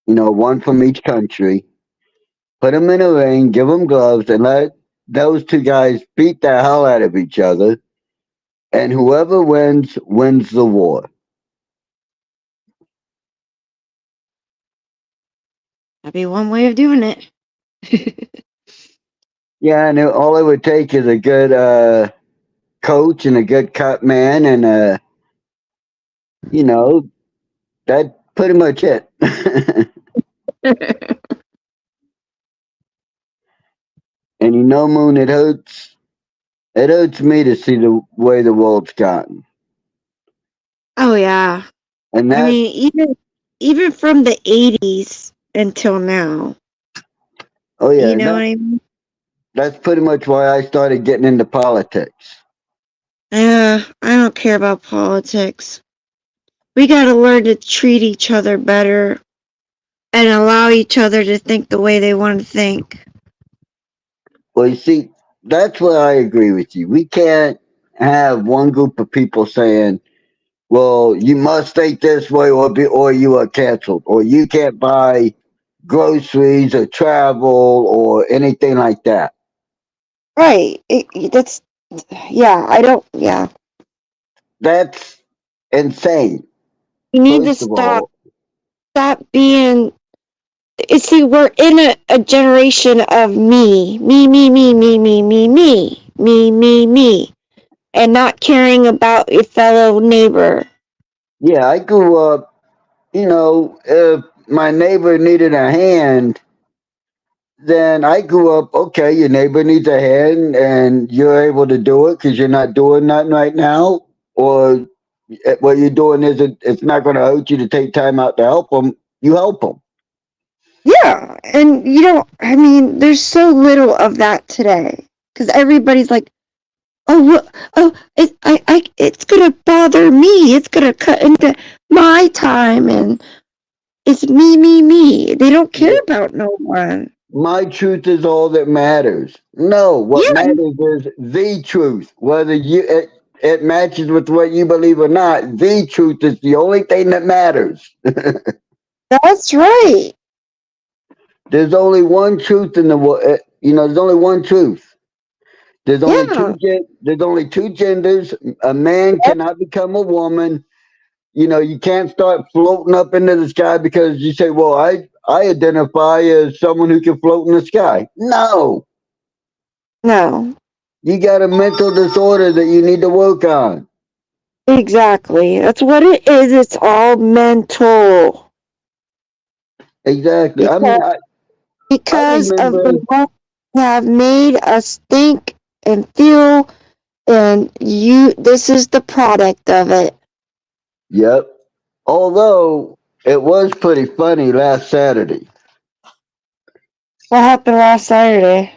you know, one from each country, put them in a ring, give them gloves, and let those two guys beat the hell out of each other. And whoever wins, wins the war. That'd be one way of doing it. Yeah, and all it would take is a good coach and a good cut man, and you know, that's pretty much it. And you know, Moon, it hurts. It hurts me to see the way the world's gotten, Oh yeah. and I that. mean, even from the 80s until now. Oh You yeah, know what I mean? that's pretty much why I started getting into politics. Yeah, I don't care about politics. We gotta learn to treat each other better and allow each other to think the way they want to think. Well, you see, that's where I agree with you. We can't have one group of people saying, "Well, you must think this way, or you are canceled, or you can't buy groceries or travel or anything like that." Right. That's, yeah, I don't, yeah. That's insane. You need to First of all, stop being, see, we're in a generation of me, and not caring about your fellow neighbor. yeah, I grew up. You know, if my neighbor needed a hand, then I grew up, okay, your neighbor needs a hand and you're able to do it because you're not doing nothing right now. Or what you're doing isn't, it's not going to hurt you to take time out to help them. You help them. Yeah, and you know, I mean, there's so little of that today because everybody's like, "Oh, it's gonna bother me. It's gonna cut into my time, and it's me. They don't care about no one." my truth is all that matters. No, what Yeah, matters is the truth. Whether it matches with what you believe or not, the truth is the only thing that matters. that's right. There's only one truth in the world. There's only one truth. Yeah. There's only two genders. A man cannot become a woman. You can't start floating up into the sky because you say, "Well, I identify as someone who can float in the sky." No, No. you got a mental disorder that you need to work on. Exactly. That's what it is. It's all mental. Exactly. I mean, Because I because of remember. the way they have made us think and feel, and this is the product of it. Yep. Although it was pretty funny last Saturday. What happened last Saturday?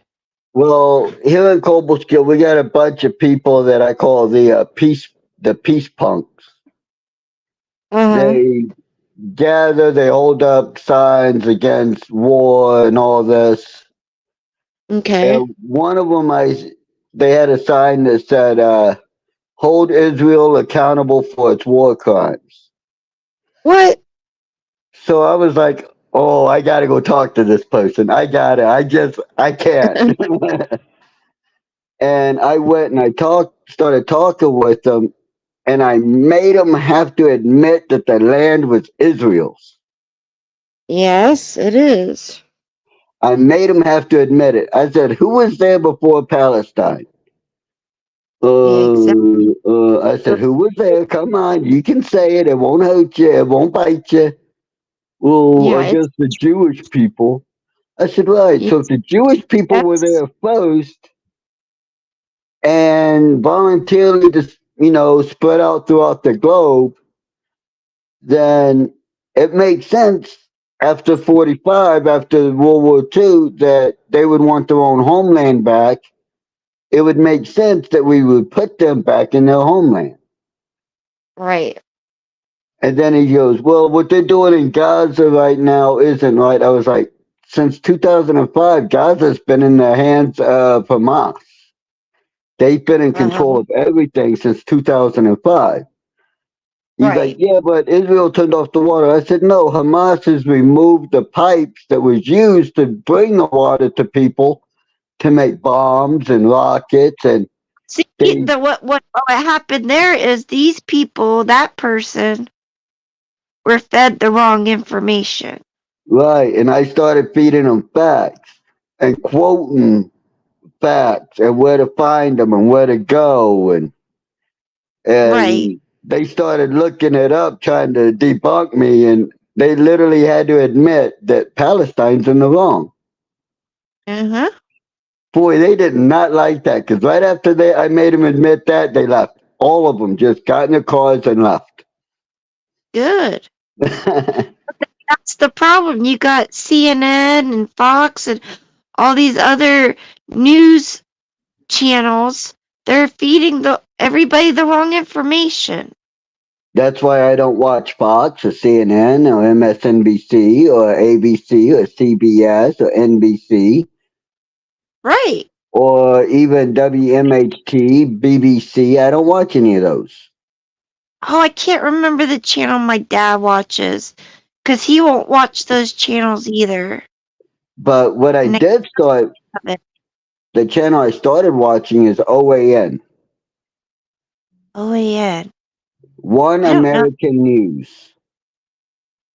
Well, here in Cobleskill, we got a bunch of people that I call the peace punks. Uh-huh. They gather, they hold up signs against war and all this. Okay. And one of them, they had a sign that said, "Hold Israel accountable for its war crimes." What? So I was like, "Oh, I got to go talk to this person. I got it. I can't." And I went and started talking with them, and I made them have to admit that the land was Israel's. Yes, it is. I made them have to admit it. I said, "Who was there before Palestine?" Exactly. I said, "Who was there? Come on, you can say it. It won't hurt you. It won't bite you." "Well, Yeah, I guess the Jewish people." I said, "Right. So if it's the Jewish people were yes. there first and voluntarily just, spread out throughout the globe, then it makes sense after 45, after World War II, that they would want their own homeland back. It would make sense that we would put them back in their homeland." Right. And then he goes, "Well, what they're doing in Gaza right now isn't right." I was like, since 2005, Gaza's been in the hands of Hamas. They've been in control Uh-huh. of everything since 2005. He's like, Right. "Yeah, but Israel turned off the water." I said, "No, Hamas has removed the pipes that was used to bring the water to people to make bombs and rockets, and See, they what happened there is these people, that person, were fed the wrong information. right." And I started feeding them facts and quoting facts and where to find them and where to go, Right. and they started looking it up, trying to debunk me, and they literally had to admit that Palestine's in the wrong. Uh-huh. Boy, they did not like that because right after I made them admit that, they left. All of them just got in their cars and left. Good. That's the problem. You got CNN and Fox and all these other news channels. They're feeding everybody the wrong information. That's why I don't watch Fox or CNN or MSNBC or ABC or CBS or NBC Right. or even WMHT, BBC. I don't watch any of those. Oh, I can't remember the channel my dad watches because he won't watch those channels either. But what I And I did start, love it. the channel I started watching is OAN, Oh yeah. One I don't know. American News.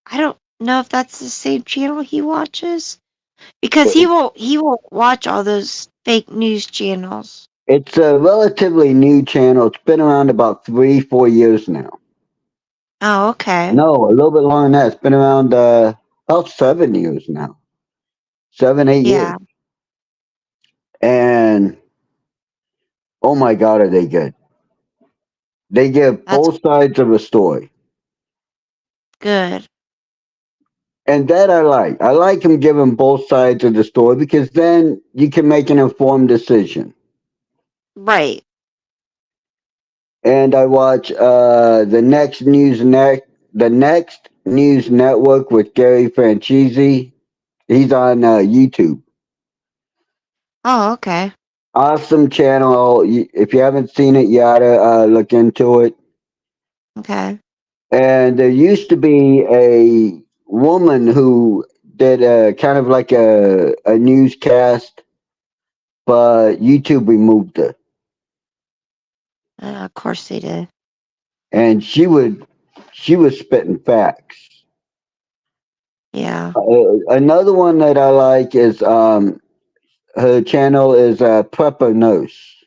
I don't know if that's the same channel he watches because It- he won't watch all those fake news channels. It's a relatively new channel. It's been around about 3, 4 years now. Oh, okay. No, a little bit longer than that. It's been around about 7 years now. 7, 8 years. Yeah. And oh my God, are they good? They give That's both sides of a story. good. And that I like. I like them giving both sides of the story because then you can make an informed decision. Right. And I watch the next news network with Gary Franchise. He's on YouTube. Oh, okay. Awesome channel. If you haven't seen it, you gotta look into it. Okay. And there used to be a woman who did a kind of like a newscast, but YouTube removed her, Of course they did. and she was spitting facts. Yeah. Another one that I like is her channel is Prepper Nurse.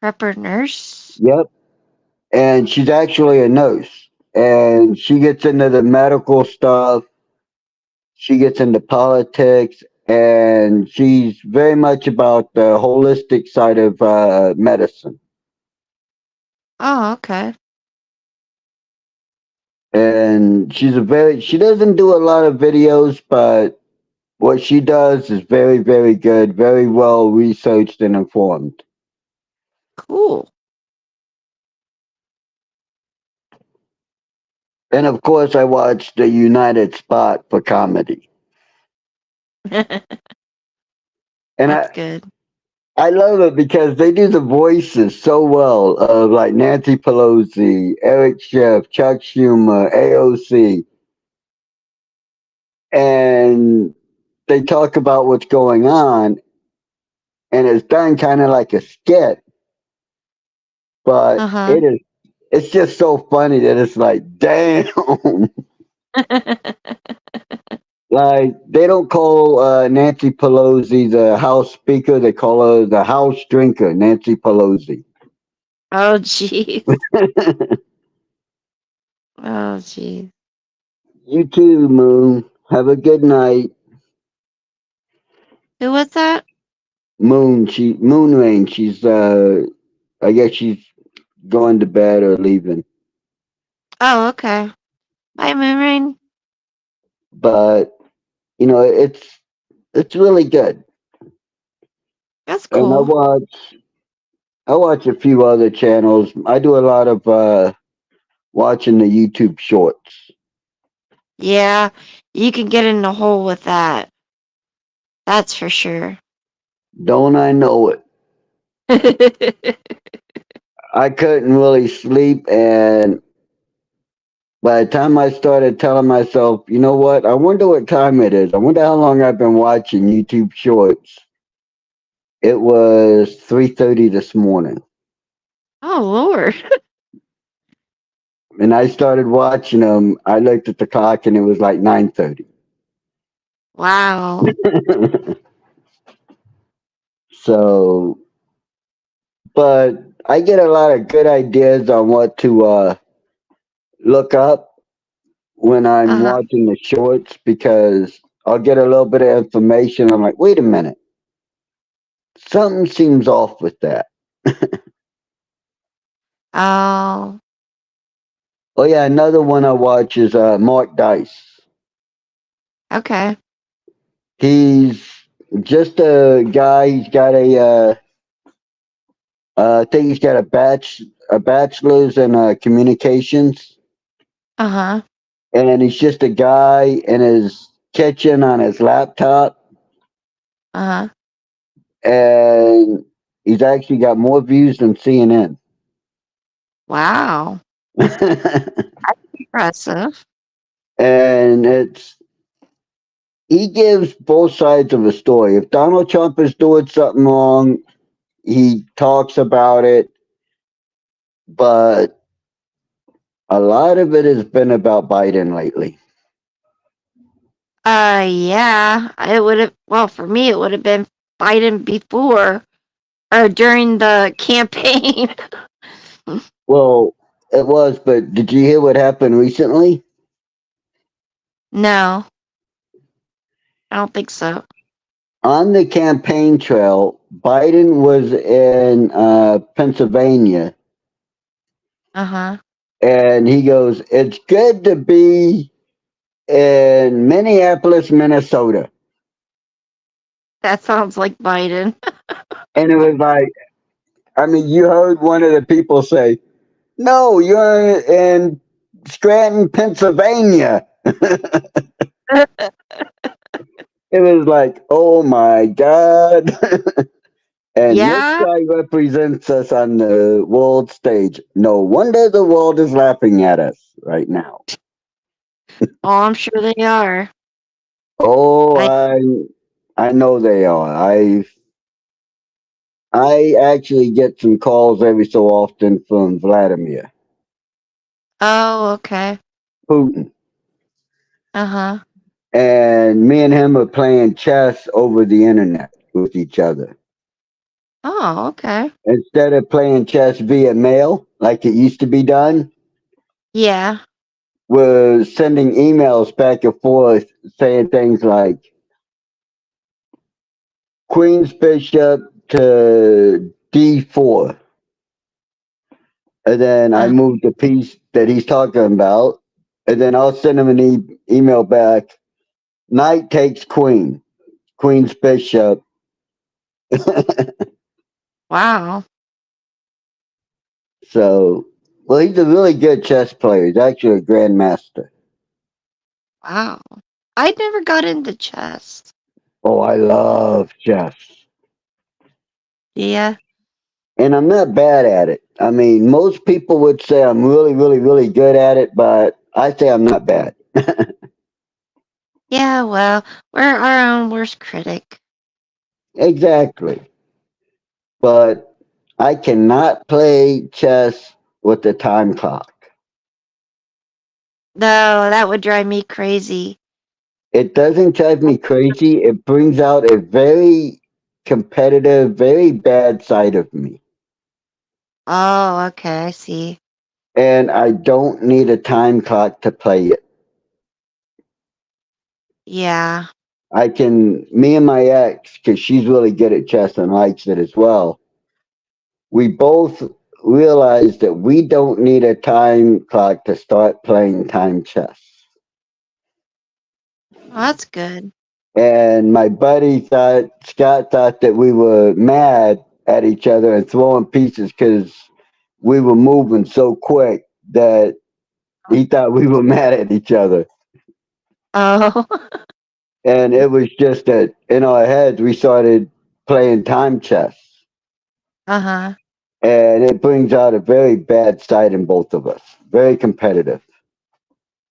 Prepper nurse. Yep, and she's actually a nurse, and she gets into the medical stuff. She gets into politics, and she's very much about the holistic side of medicine. Oh, okay. And she doesn't do a lot of videos, but what she does is very, very good, very well researched and informed. Cool. And of course, I watch the United Spot for comedy. That's And good. I love it because they do the voices so well of like Nancy Pelosi, Eric Schiff, Chuck Schumer, AOC. And they talk about what's going on, and it's done kind of like a skit, but Uh-huh. it's just so funny that it's like, damn. Like, they don't call Nancy Pelosi the House Speaker, they call her the House Drinker, Nancy Pelosi. Oh, jeez. Oh, jeez. You too, Moon. Have a good night. Who was that? Moon Rain. She's I guess she's going to bed or leaving. Oh, okay. Hi, Moonrain. But you know, it's really good. That's And cool. I watch a few other channels. I do a lot of watching the YouTube shorts. Yeah, you can get in the hole with that. That's for sure. Don't I know it? I couldn't really sleep, and by the time I started telling myself, you know what? I wonder what time it is. I wonder how long I've been watching YouTube shorts. It was 3:30 this morning. Oh, Lord. And I started watching them. I looked at the clock and it was like 9:30. Wow. So, but I get a lot of good ideas on what to look up when I'm Uh-huh. watching the shorts because I'll get a little bit of information. I'm like, wait a minute, something seems off with that. Oh, Oh yeah, another one I watch is Mark Dice. okay. He's just a guy. He's got I think he's got a bachelor's in communications, Uh-huh. and he's just a guy in his kitchen on his laptop, Uh-huh. and he's actually got more views than CNN. Wow. Impressive. And he gives both sides of a story. If Donald Trump is doing something wrong, he talks about it, but a lot of it has been about Biden lately. Yeah. It would have, well, for me, it would have been Biden before or during the campaign. Well, it was, but did you hear what happened recently? No, I don't think so. On the campaign trail, Biden was in Pennsylvania, Uh-huh. and he goes, "It's good to be in Minneapolis, Minnesota." That sounds like Biden. And it was like, I mean, you heard one of the people say, "No, you're in Scranton, Pennsylvania." It was like, oh my god. And this Yeah. guy represents us on the world stage. No wonder the world is laughing at us right now. Oh, I'm sure they are. Oh, I. I know they are. I actually get some calls every so often from Vladimir Oh, okay. Putin, Uh-huh. and me and him are playing chess over the internet with each other. Oh, okay. Instead of playing chess via mail like it used to be done, Yeah. we're sending emails back and forth saying things like Queen's Bishop to D4. And then I Uh, move the piece that he's talking about. And then I'll send him an email back. Knight takes queen. Queen's bishop. wow. So, well, he's a really good chess player. He's actually a grandmaster. Wow. I never got into chess. Oh, I love chess. Yeah. And I'm not bad at it. I mean, most people would say I'm really, really, really good at it, but I say I'm not bad. Yeah, well, we're our own worst critic. Exactly. But I cannot play chess with the time clock. No, that would drive me crazy. It doesn't drive me crazy. It brings out a very competitive, very bad side of me. Oh, okay, I see. And I don't need a time clock to play it. Yeah. Me and my ex, because she's really good at chess and likes it as well, we both realized that we don't need a time clock to start playing time chess. Well, that's good. And my buddy Scott thought that we were mad at each other and throwing pieces because we were moving so quick that he thought we were mad at each other. Oh. And it was just that in our heads, we started playing time chess. Uh-huh. And it brings out a very bad side in both of us. Very competitive.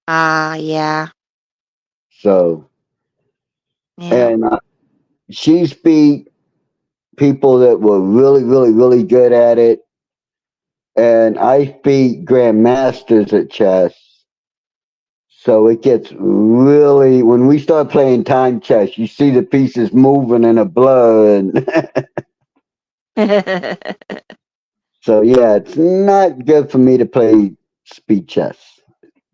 Yeah. So, Yeah. and she's beat people that were really, really, really good at it. And I beat grandmasters at chess. So it gets really, when we start playing time chess, you see the pieces moving in a blur. And so, yeah, it's not good for me to play speed chess.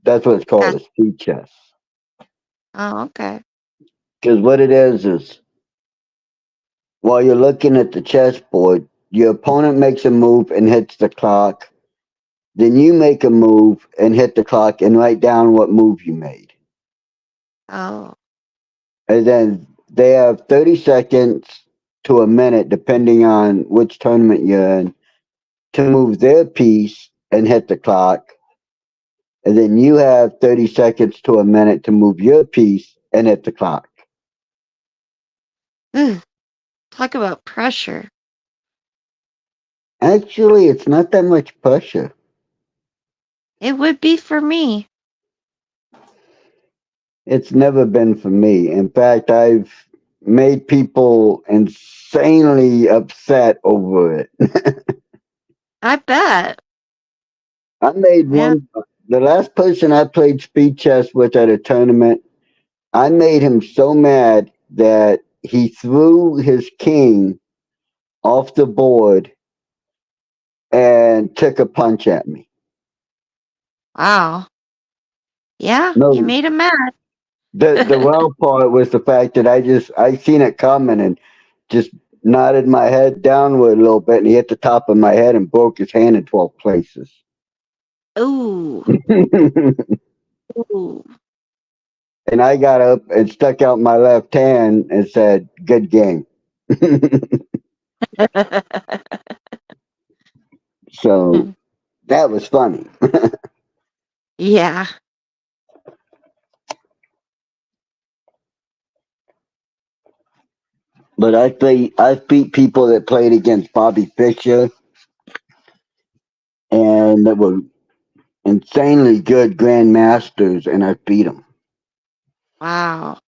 That's what it's called, Got- a speed chess. oh, okay. Because what it is while you're looking at the chessboard, your opponent makes a move and hits the clock. Then you make a move and hit the clock and write down what move you made. Oh. And then they have 30 seconds to a minute, depending on which tournament you're in, to move their piece and hit the clock. And then you have 30 seconds to a minute to move your piece and hit the clock. Ugh, talk about pressure. Actually, it's not that much pressure. It would be for me. It's never been for me. In fact, I've made people insanely upset over it. I bet. I made Yeah. the last person I played speed chess with at a tournament, I made him so mad that he threw his king off the board and took a punch at me. Wow. Yeah, you No, made him mad. the wild part was the fact that I seen it coming and just nodded my head downward a little bit and he hit the top of my head and broke his hand in 12 places. Ooh. And Ooh. I got up and stuck out my left hand and said, "Good game." So that was funny. yeah. But I've beat people that played against Bobby Fischer and that were insanely good grandmasters, and I beat them. Wow.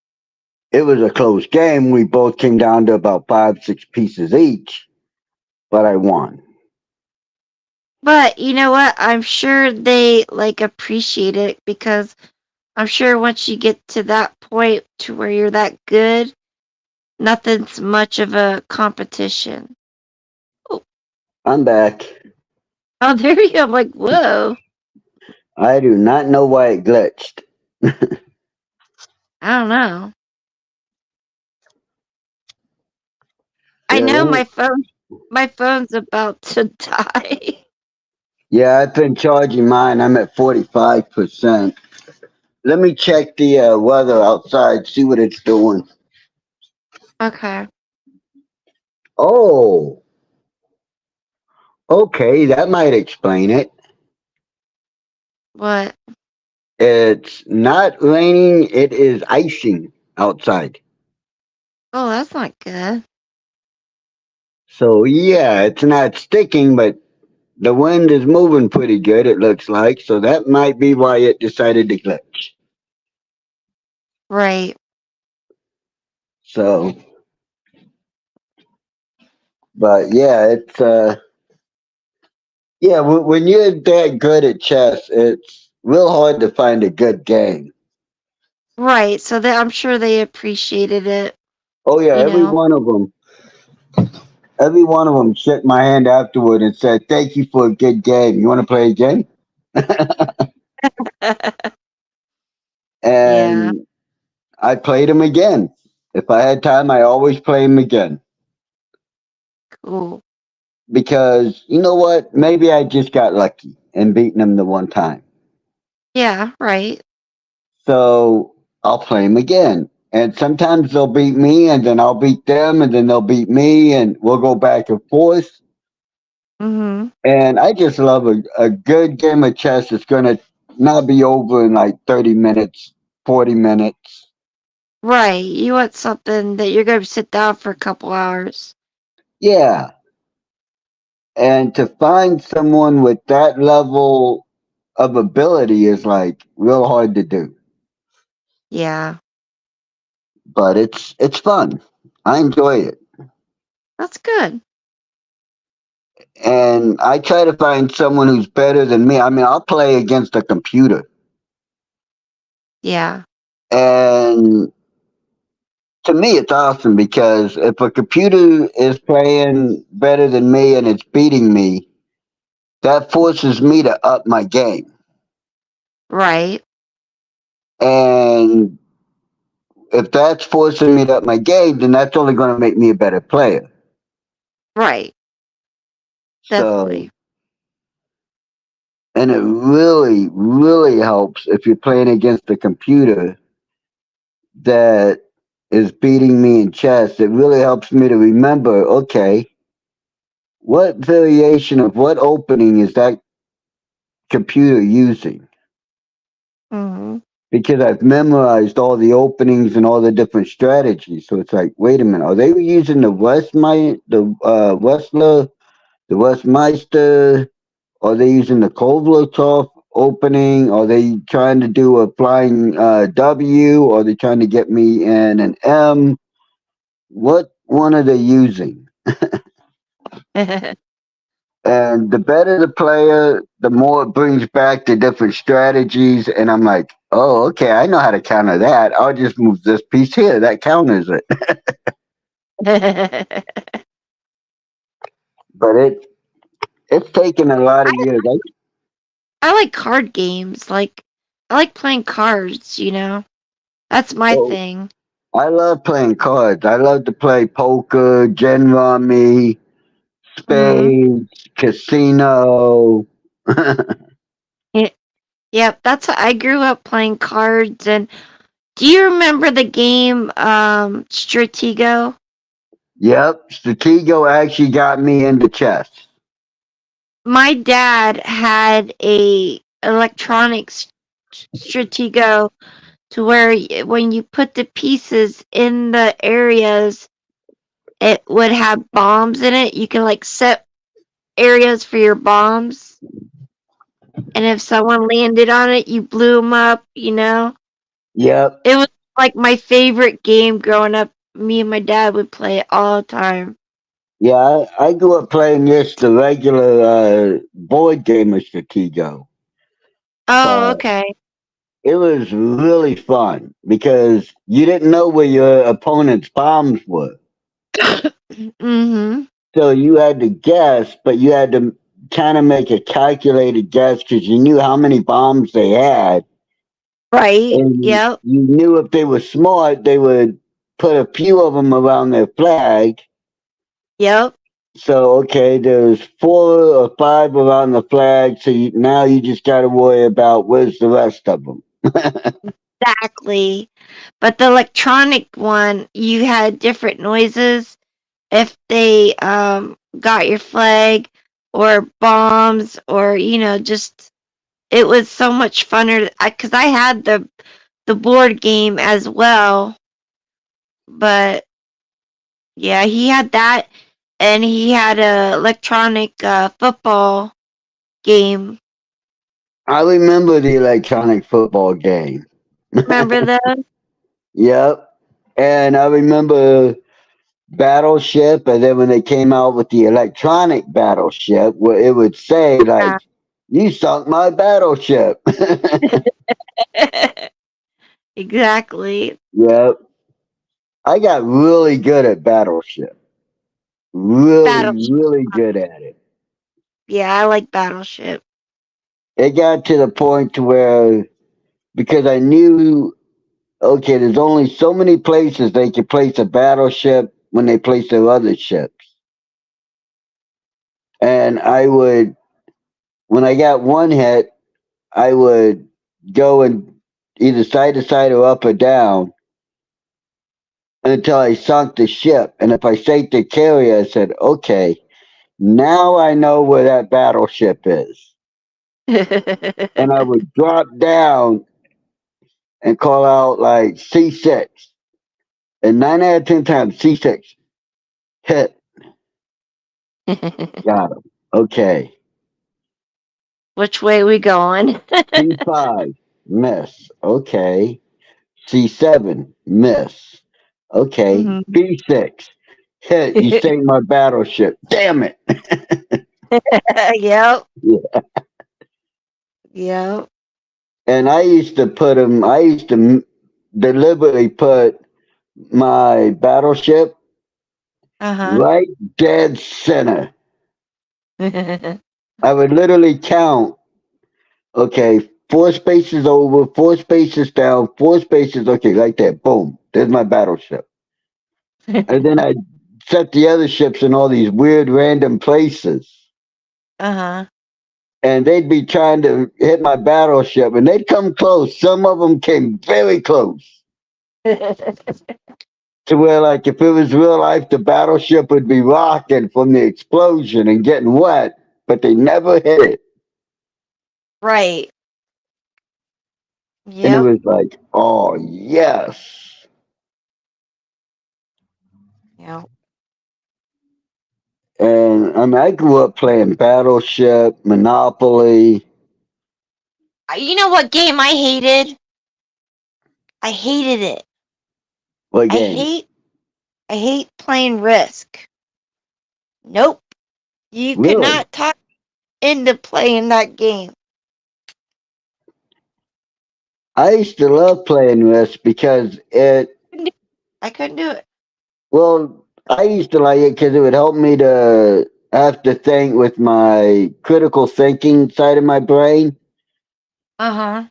It was a close game. We both came down to about 5, 6 pieces each, but I won. But you know what? I'm sure they like appreciate it because I'm sure once you get to that point to where you're that good, nothing's much of a competition. Oh, I'm back. oh there you go. I'm like, whoa. I do not know why it glitched. I don't know. I Yeah, know my phone's about to die. yeah, I've been charging mine. I'm at 45%. Let me check the weather outside, see what it's doing. Okay. Oh, okay, that might explain it. What? It's not raining, it is icing outside. Oh, that's not good. So, yeah, it's not sticking, but the wind is moving pretty good, it looks like. So, that might be why it decided to glitch. Right. So, but yeah, it's, yeah, when you're that good at chess, it's real hard to find a good game. Right. So I'm sure they appreciated it, Oh, yeah, you know. every one of them shook my hand afterward and said, "Thank you for a good game. You want to play a game?" Yeah. And I played him again. If I had time, I always play him again Cool. because you know what? Maybe I just got lucky and beating him the one time. Yeah, right. So I'll play him again. And sometimes they'll beat me, and then I'll beat them, and then they'll beat me, and we'll go back and forth. Mhm. And I just love a good game of chess that's going to not be over in like 30 minutes, 40 minutes. Right. You want something that you're going to sit down for a couple hours. Yeah. And to find someone with that level of ability is like real hard to do. Yeah. But it's fun. I enjoy it. That's good. And I try to find someone who's better than me. I mean, I'll play against a computer. Yeah. And to me, it's awesome because if a computer is playing better than me and it's beating me, that forces me to up my game. Right. And if that's forcing me to up my game, then that's only going to make me a better player. Right. So, Definitely. and it really, really helps if you're playing against a computer that is beating me in chess. It really helps me to remember, okay, what variation of what opening is that computer using? Mhm. Because I've memorized all the openings and all the different strategies. So it's like, wait a minute, are they using Westler, the Westmeister? Are they using the Kovlatov opening? Are they trying to do a flying W? Are they trying to get me in an M? What one are they using? And the better the player, the more it brings back the different strategies. And I'm like, oh, okay, I know how to counter that. I'll just move this piece here. That counters it. But it's taken a lot of years. I like card games. Like I like playing cards, you know. That's my Oh, thing. I love playing cards. I love to play poker, gin rummy, Mhm. spades, casino. Yeah, yep, that's I grew up playing cards. And do you remember the game Stratego? Yep, Stratego actually got me into chess. My dad had a electronics Stratego to where when you put the pieces in the areas, it would have bombs in it. You can like set areas for your bombs, and if someone landed on it, you blew them up. Yep. It was like my favorite game growing up. Me and my dad would play it all the time. Yeah, I grew up playing this, the regular board game of Stratego. Oh, But okay. it was really fun because you didn't know where your opponent's bombs were. Mhm. So you had to guess, but you had to kind of make a calculated guess because you knew how many bombs they had. Right. And Yep. you knew if they were smart, they would put a few of them around their flag. Yep. So, okay, there's 4 or 5 around the flag. So now you just got to worry about where's the rest of them. Exactly. But the electronic one, you had different noises if they got your flag or bombs or just it was so much funner because I had the board game as well, but yeah, he had that, and he had a electronic football game. I remember the electronic football game. Remember those? Yep. And I remember Battleship, and then when they came out with the electronic Battleship, where it would say, like, you sunk my battleship. Exactly. Yep. I got really good at Battleship. Really, Battleship. really good at it. Yeah, I like Battleship. It got to the point to where, because I knew, okay, there's only so many places they could place a battleship when they place their other ships. And I would, when I got one hit, I would go and either side to side or up or down until I sunk the ship. And if I sank the carrier, I said, okay, now I know where that battleship is. And I would drop down and call out like C6. And 9 out of 10 times, C6 hit. Got him. Okay. Which way we going? C5, miss. Okay. C7, miss. Okay. Mhm. B6, hit. You sank my battleship. Damn it. Yep. Yeah. Yep. And I used to deliberately put my battleship Uh-huh. right dead center. I would literally count, okay, 4 spaces over, 4 spaces down, 4 spaces, okay, like that. Boom. There's my battleship. And then I set the other ships in all these weird random places. Uh-huh. And they'd be trying to hit my battleship, and they'd come close. Some of them came very close to where, like, if it was real life, the battleship would be rocking from the explosion and getting wet, but they never hit it. Right. And it Yep. was like, oh, yes. Yep. And I mean, I grew up playing Battleship, Monopoly. You know what game I hated? I hated it. What I game? hate I hate playing Risk. Nope. You could Really? not talk into playing that game. I used to love playing Risk because I couldn't do it. well, I used to like it because it would help me to have to think with my critical thinking side of my brain Uh-huh.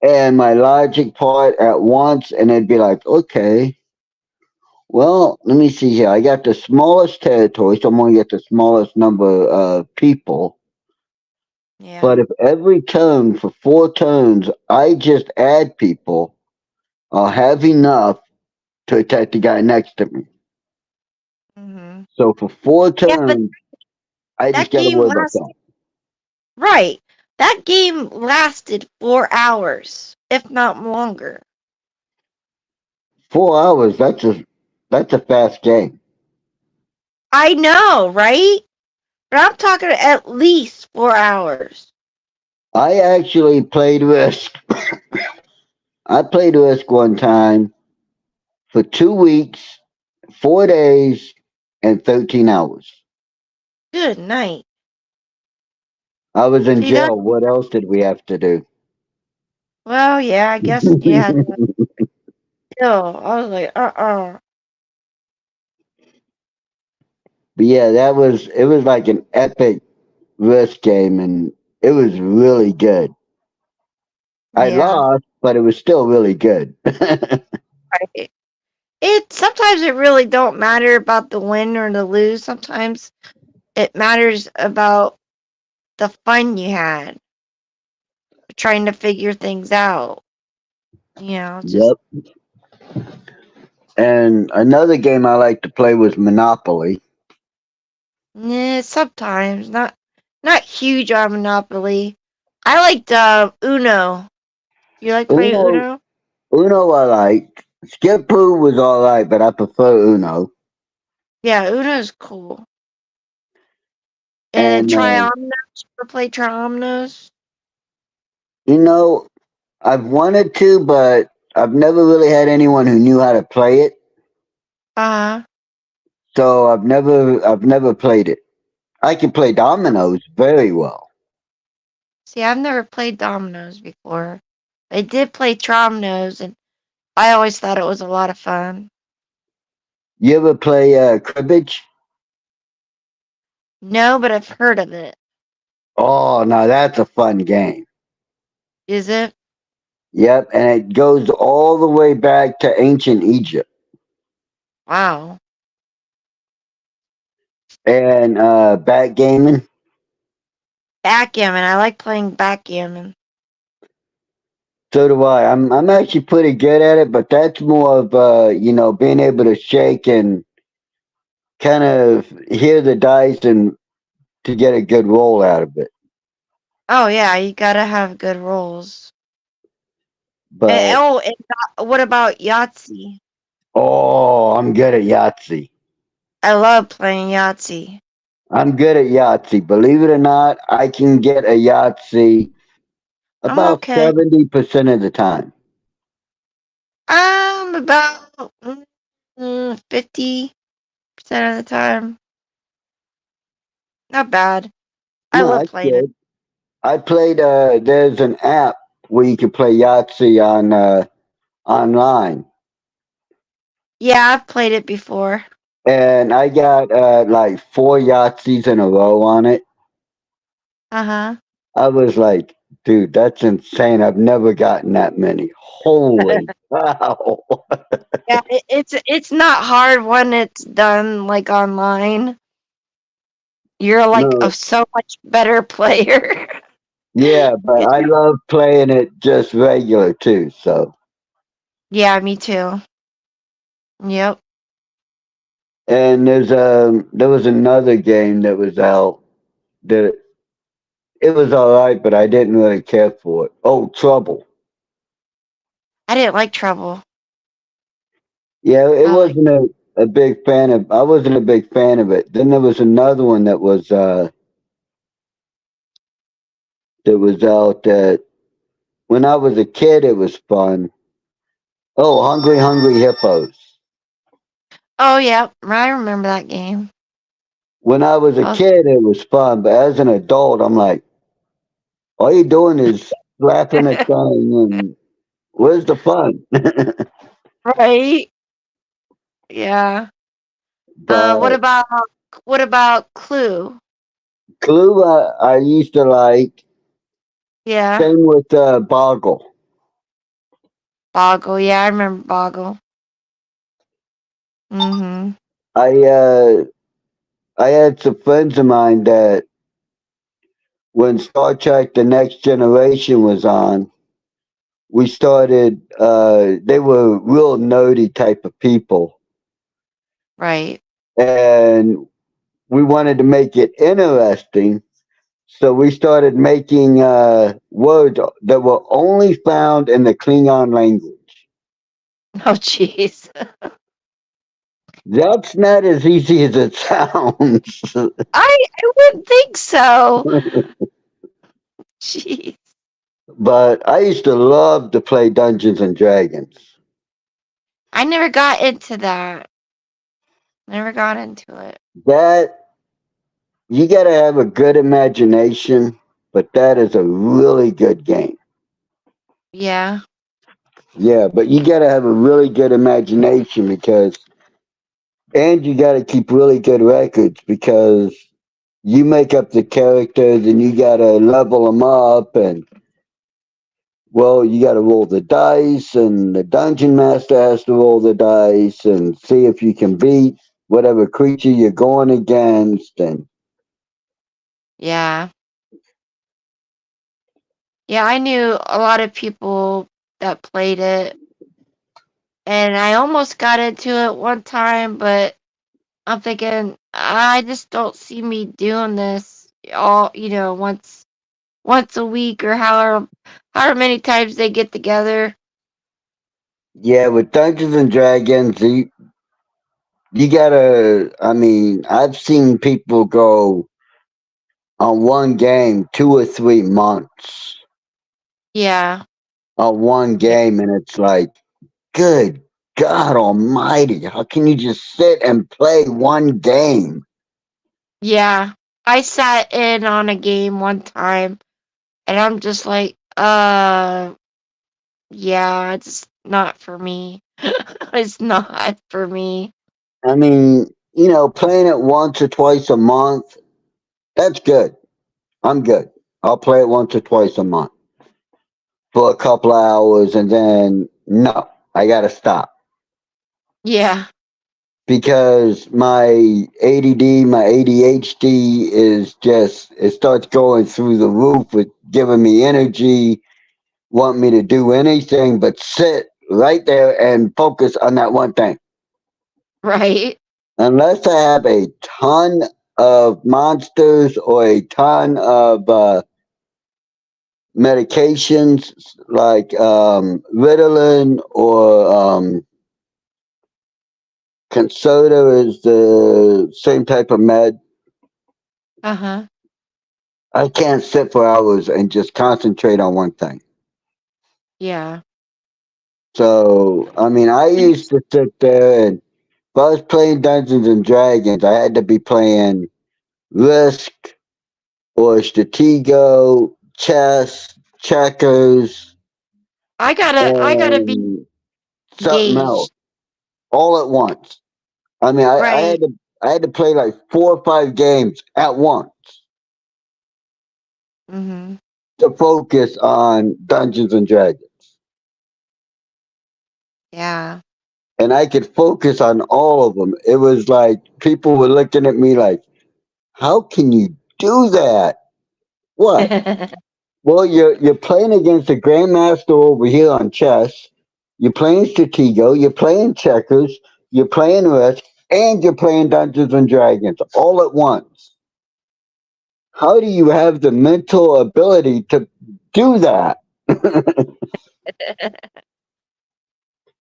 and my logic part at once. And it'd be like, okay, well, let me see here. I got the smallest territory, so I'm going to get the smallest number of people. Yeah. But if every turn for 4 turns I just add people, I'll have enough to attack the guy next to me. Mhm. So for four Yeah, but turns, I just that got to game worry about lasted that. right. That game lasted 4 hours, if not longer. 4 hours, that's a fast game. I know, right? But I'm talking at least 4 hours. I actually played Risk. I played Risk one time for 2 weeks, 4 days, and 13 hours. Good night. I was in See that? jail. What else did we have to do? Well, yeah, I guess you had to chill. I was like, But yeah, it was like an epic Risk game, and it was really good. I Yeah, lost, but it was still really good. right. It sometimes it really don't matter about the win or the lose. Sometimes it matters about the fun you had trying to figure things out. Just Yep. And another game I like to play was Monopoly. sometimes not huge on Monopoly. I liked Uno. You like playing Uno, Uno? Uno I like. Skip Poo was alright, but I prefer Uno. Yeah, Uno's cool. And And Triomnos. You ever play Triomnos? you know, I've wanted to, but I've never really had anyone who knew how to play it. Uh, So I've never played it. I can play dominoes very well. see, I've never played Dominoes before. I did play Tromnos, and I always thought it was a lot of fun. You ever play cribbage? No, but I've heard of it. Oh, now that's a fun game. Is it? Yep, and it goes all the way back to ancient Egypt. Wow. And backgammon. Backgammon. I like playing backgammon. So do I. I'm actually pretty good at it, but that's more of being able to shake and kind of hear the dice and to get a good roll out of it. Oh yeah, you gotta have good rolls. And, But what about Yahtzee? oh, I'm good at Yahtzee. I love playing Yahtzee. I'm good at Yahtzee. Believe it or not, I can get a Yahtzee I'm about okay. 70% of the time. I'm about 50% of the time. Not bad. I No, love that's playing it. good. I played. There's an app where you can play Yahtzee on online, Yeah, I've played it before. and I got like 4 Yahtzees in a row on it. Uh huh. I was like, dude, that's insane. I've never gotten that many. Holy wow! Yeah, it's not hard when it's done like online. You're like a No, so much better player. yeah, but I love playing it just regular too. So, Yeah, me too. Yep. and there was another game that was out that it was all right, but I didn't really care for it. Oh, Trouble. I didn't like Trouble. Yeah, it I like wasn't a big fan of. I wasn't a big fan of it. Then there was another one that was out that when I was a kid it was fun. Oh, Hungry Hungry Hippos. Oh yeah, I remember that game. When I was a I was kid it was fun, but as an adult I'm like, all you're doing is slapping a thing and where's the fun? right. Yeah. What But about Clue? Clue I used to like. Yeah. Same with Boggle. Boggle. Yeah, I remember Boggle. Mhm. I I had some friends of mine that when Star Trek The Next Generation was on, we started, they were real nerdy type of people. Right. And we wanted to make it interesting. So we started making words that were only found in the Klingon language. Oh jeez. That's not as easy as it sounds. I wouldn't think so. Jeez. But I used to love to play Dungeons and Dragons. I never got into that. Never got into it. That you got to have a good imagination, but that is a really good game. Yeah. Yeah, but you got to have a really good imagination because, and you got to keep really good records because you make up the characters and you got to level them up and well, you got to roll the dice and the dungeon master has to roll the dice and see if you can beat whatever creature you're going against and Yeah. Yeah, I knew a lot of people that played it, and I almost got into it one time, but I'm thinking I just don't see me doing this all, once a week or however many times they get together. yeah, with Dungeons and Dragons, you gotta. I mean, I've seen people go on one game 2 or 3 months Yeah. on one Yeah. game, and it's like, good God Almighty, how can you just sit and play one game? Yeah. I sat in on a game one time and I'm just like, yeah, it's not for me. It's not for me. I mean, playing it once or twice a month, that's good. I'm good. I'll play it once or twice a month for a couple of hours, and then no, I gotta stop Yeah. because my ADD, my ADHD is just, it starts going through the roof with giving me energy, want me to do anything but sit right there and focus on that one thing. Right. Unless I have a ton of monsters or a ton of medications like Ritalin or Concerta is the same type of med. Uh-huh. I can't sit for hours and just concentrate on one thing. Yeah. So, I mean, I used to sit there and if I was playing Dungeons and Dragons, I had to be playing Risk or Stratego, chess, checkers, I gotta be and something else engaged. all at once. I mean, Right. I had to play like 4 or 5 games at once Mm-hmm. to focus on Dungeons and Dragons. Yeah. And I could focus on all of them. It was like people were looking at me like, "How can you do that?" What? Well, you're playing against a grandmaster over here on chess. You're playing Stratego. You're playing checkers. You're playing Risk, and you're playing Dungeons and Dragons all at once. How do you have the mental ability to do that?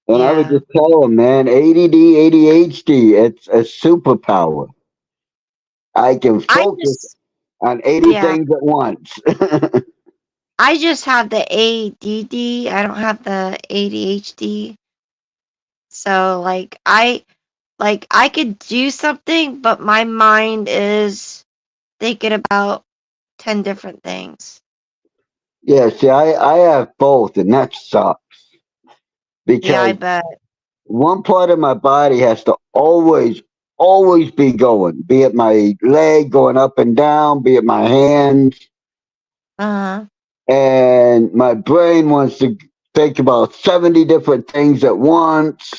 And I would Yeah. just tell them, man, ADD, ADHD, it's a superpower. I can I focus just on 80 yeah. things at once. I just have the ADD. I don't have the ADHD. So like I could do something, but my mind is thinking about 10 different things. Yeah, see, I have both, and that sucks Yeah, I because bet. one part of my body has to always be going, be it my leg going up and down, be it my hands, Uh-huh. and my brain wants to think about 70 different things at once.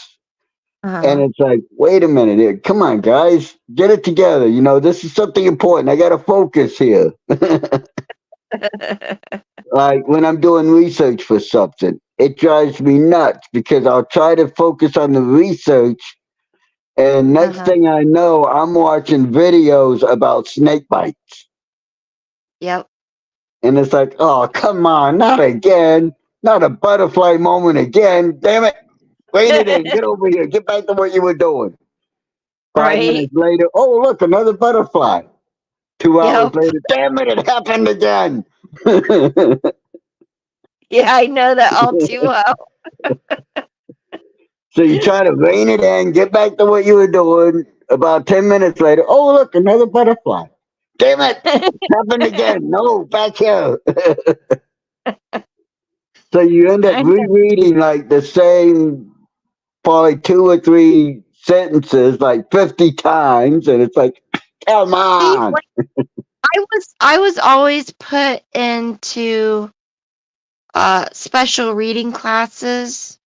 And Uh-huh. it's like, wait a minute here. Come on, guys. Get it together. This is something important. I got to focus here. Like when I'm doing research for something, it drives me nuts because I'll try to focus on the research. And next Uh-huh. thing I know, I'm watching videos about snake bites. Yep. And it's like, oh, come on. Not again. Not a butterfly moment again. Damn it. Rein it in. Get over here. Get back to what you were doing. 5 Right. minutes later, oh, look, another butterfly. 2 hours Yep. later, damn it happened again. Yeah, I know that all too well. So you try to rein it in, get back to what you were doing. About 10 minutes later, oh, look, another butterfly. Damn it, happened again. No, back here. So you end up I know. rereading like the same, probably 2 or 3 sentences like 50 times. And it's like, come See, on. like I was always put into special reading classes.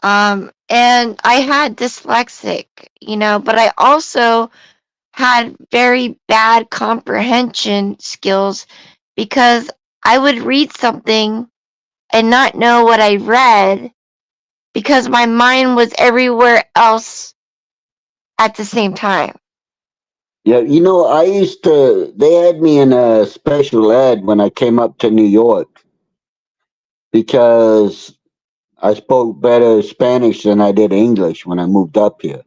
And I had dyslexic, but I also had very bad comprehension skills because I would read something and not know what I read because my mind was everywhere else at the same time. Yeah, they had me in a special ed when I came up to New York because I spoke better Spanish than I did English when I moved up here.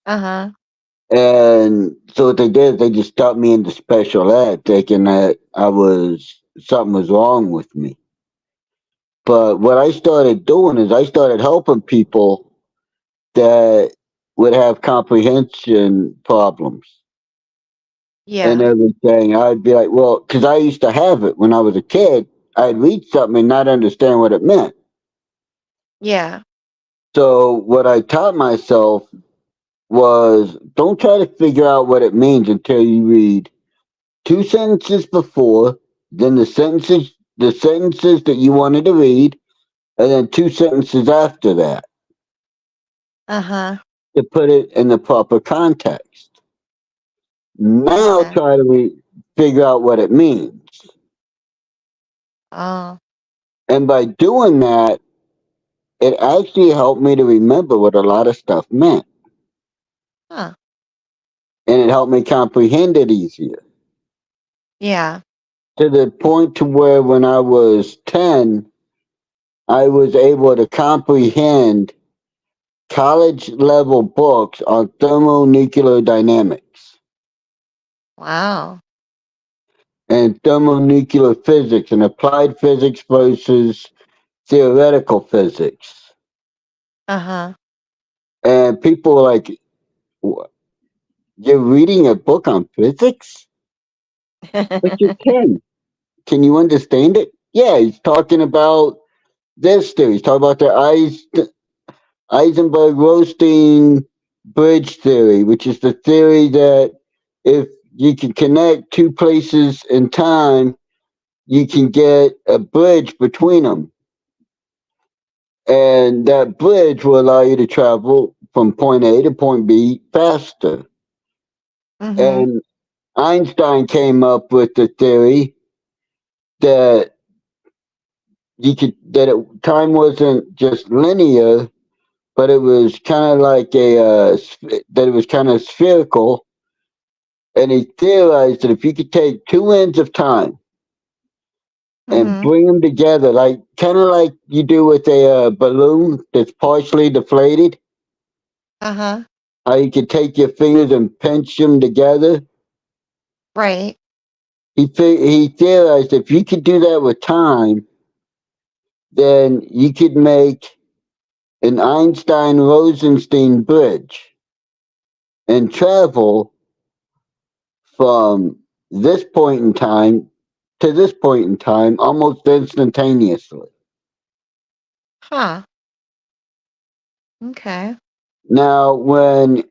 Uh-huh. And so what they did, they just stuck me into special ed, thinking that something was wrong with me. But what I started doing is I started helping people that would have comprehension problems and Yeah. everything. I'd be like, well, because I used to have it when I was a kid. I'd read something and not understand what it meant. Yeah. So what I taught myself was don't try to figure out what it means until you read 2 sentences before, then the sentences that you wanted to read, and then 2 sentences after that Uh-huh. to put it in the proper context. Now Okay. try to figure out what it means. Oh. And by doing that, it actually helped me to remember what a lot of stuff meant. Huh. And it helped me comprehend it easier. Yeah. To the point to where when I was 10, I was able to comprehend college level books on thermonuclear dynamics Wow. and thermonuclear physics and applied physics versus theoretical physics. Uh-huh. And people were like, you're reading a book on physics? But you can. Can you understand it? Yeah, he's talking about this theory. He's talking about the Eisenberg-Rothstein bridge theory, which is the theory that if you can connect two places in time, you can get a bridge between them. And that bridge will allow you to travel from point A to point B faster. Mm-hmm. And Einstein came up with the theory that time wasn't just linear, but it was kind of like that it was kind of spherical. And he theorized that if you could take two ends of time and Mm-hmm. bring them together, like kind of like you do with a balloon that's partially deflated, Uh-huh. how you could take your fingers and pinch them together. Right. He theorized if you could do that with time, then you could make an Einstein-Rosenstein bridge and travel from this point in time to this point in time almost instantaneously. Huh. Okay. Now, when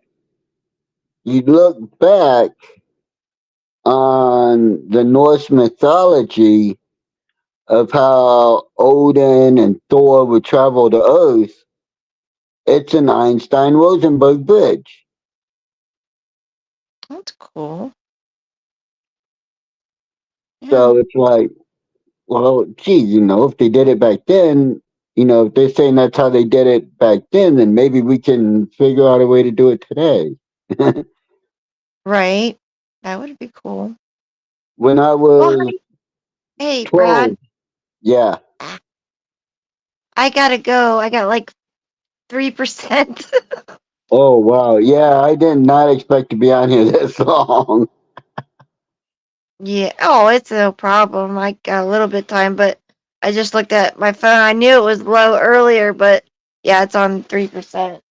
you look back on the Norse mythology of how Odin and Thor would travel to Earth, it's an Einstein Rosenberg bridge. That's cool. Yeah. So it's like, well, gee, if they did it back then, if they're saying that's how they did it back then maybe we can figure out a way to do it today. Right. That would be cool. When I Well, was hey, 12, Brad, yeah. I gotta go. I got like 3%. Oh wow, yeah, I did not expect to be on here this long. Yeah. Oh, it's no problem. I got a little bit time, but I just looked at my phone. I knew it was low earlier, but yeah, it's on 3%.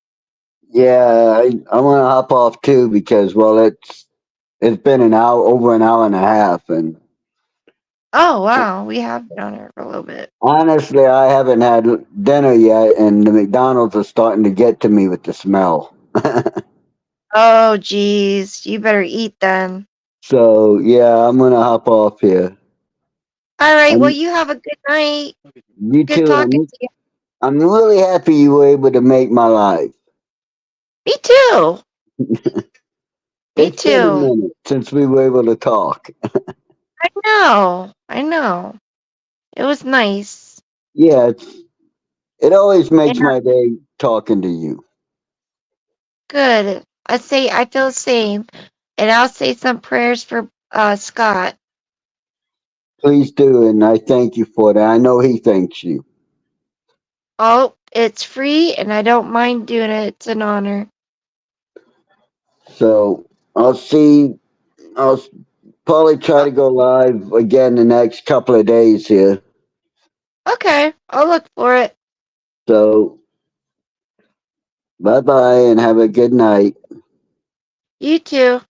Yeah, I want to hop off too because well, it's been an hour, over an hour and a half, and Oh wow, we have been on here for a little bit. honestly, I haven't had dinner yet, and the McDonald's are starting to get to me with the smell. Oh geez, you better eat then. So yeah, I'm gonna hop off here. All right. Well, And you have a good night. you Good too. talking And to you. I'm really happy you were able to make my life. Me too. Me It's been a too. minute since we were able to talk. I know. I know. It was nice. Yeah, it always makes And my day talking to you. good. I feel the same. And I'll say some prayers for Scott. Please do, and I thank you for that. I know he thanks you. Oh, it's free and I don't mind doing it. It's an honor. So I'll see. I'll probably try to go live again the next couple of days here. Okay, I'll look for it. So bye bye and have a good night. You too.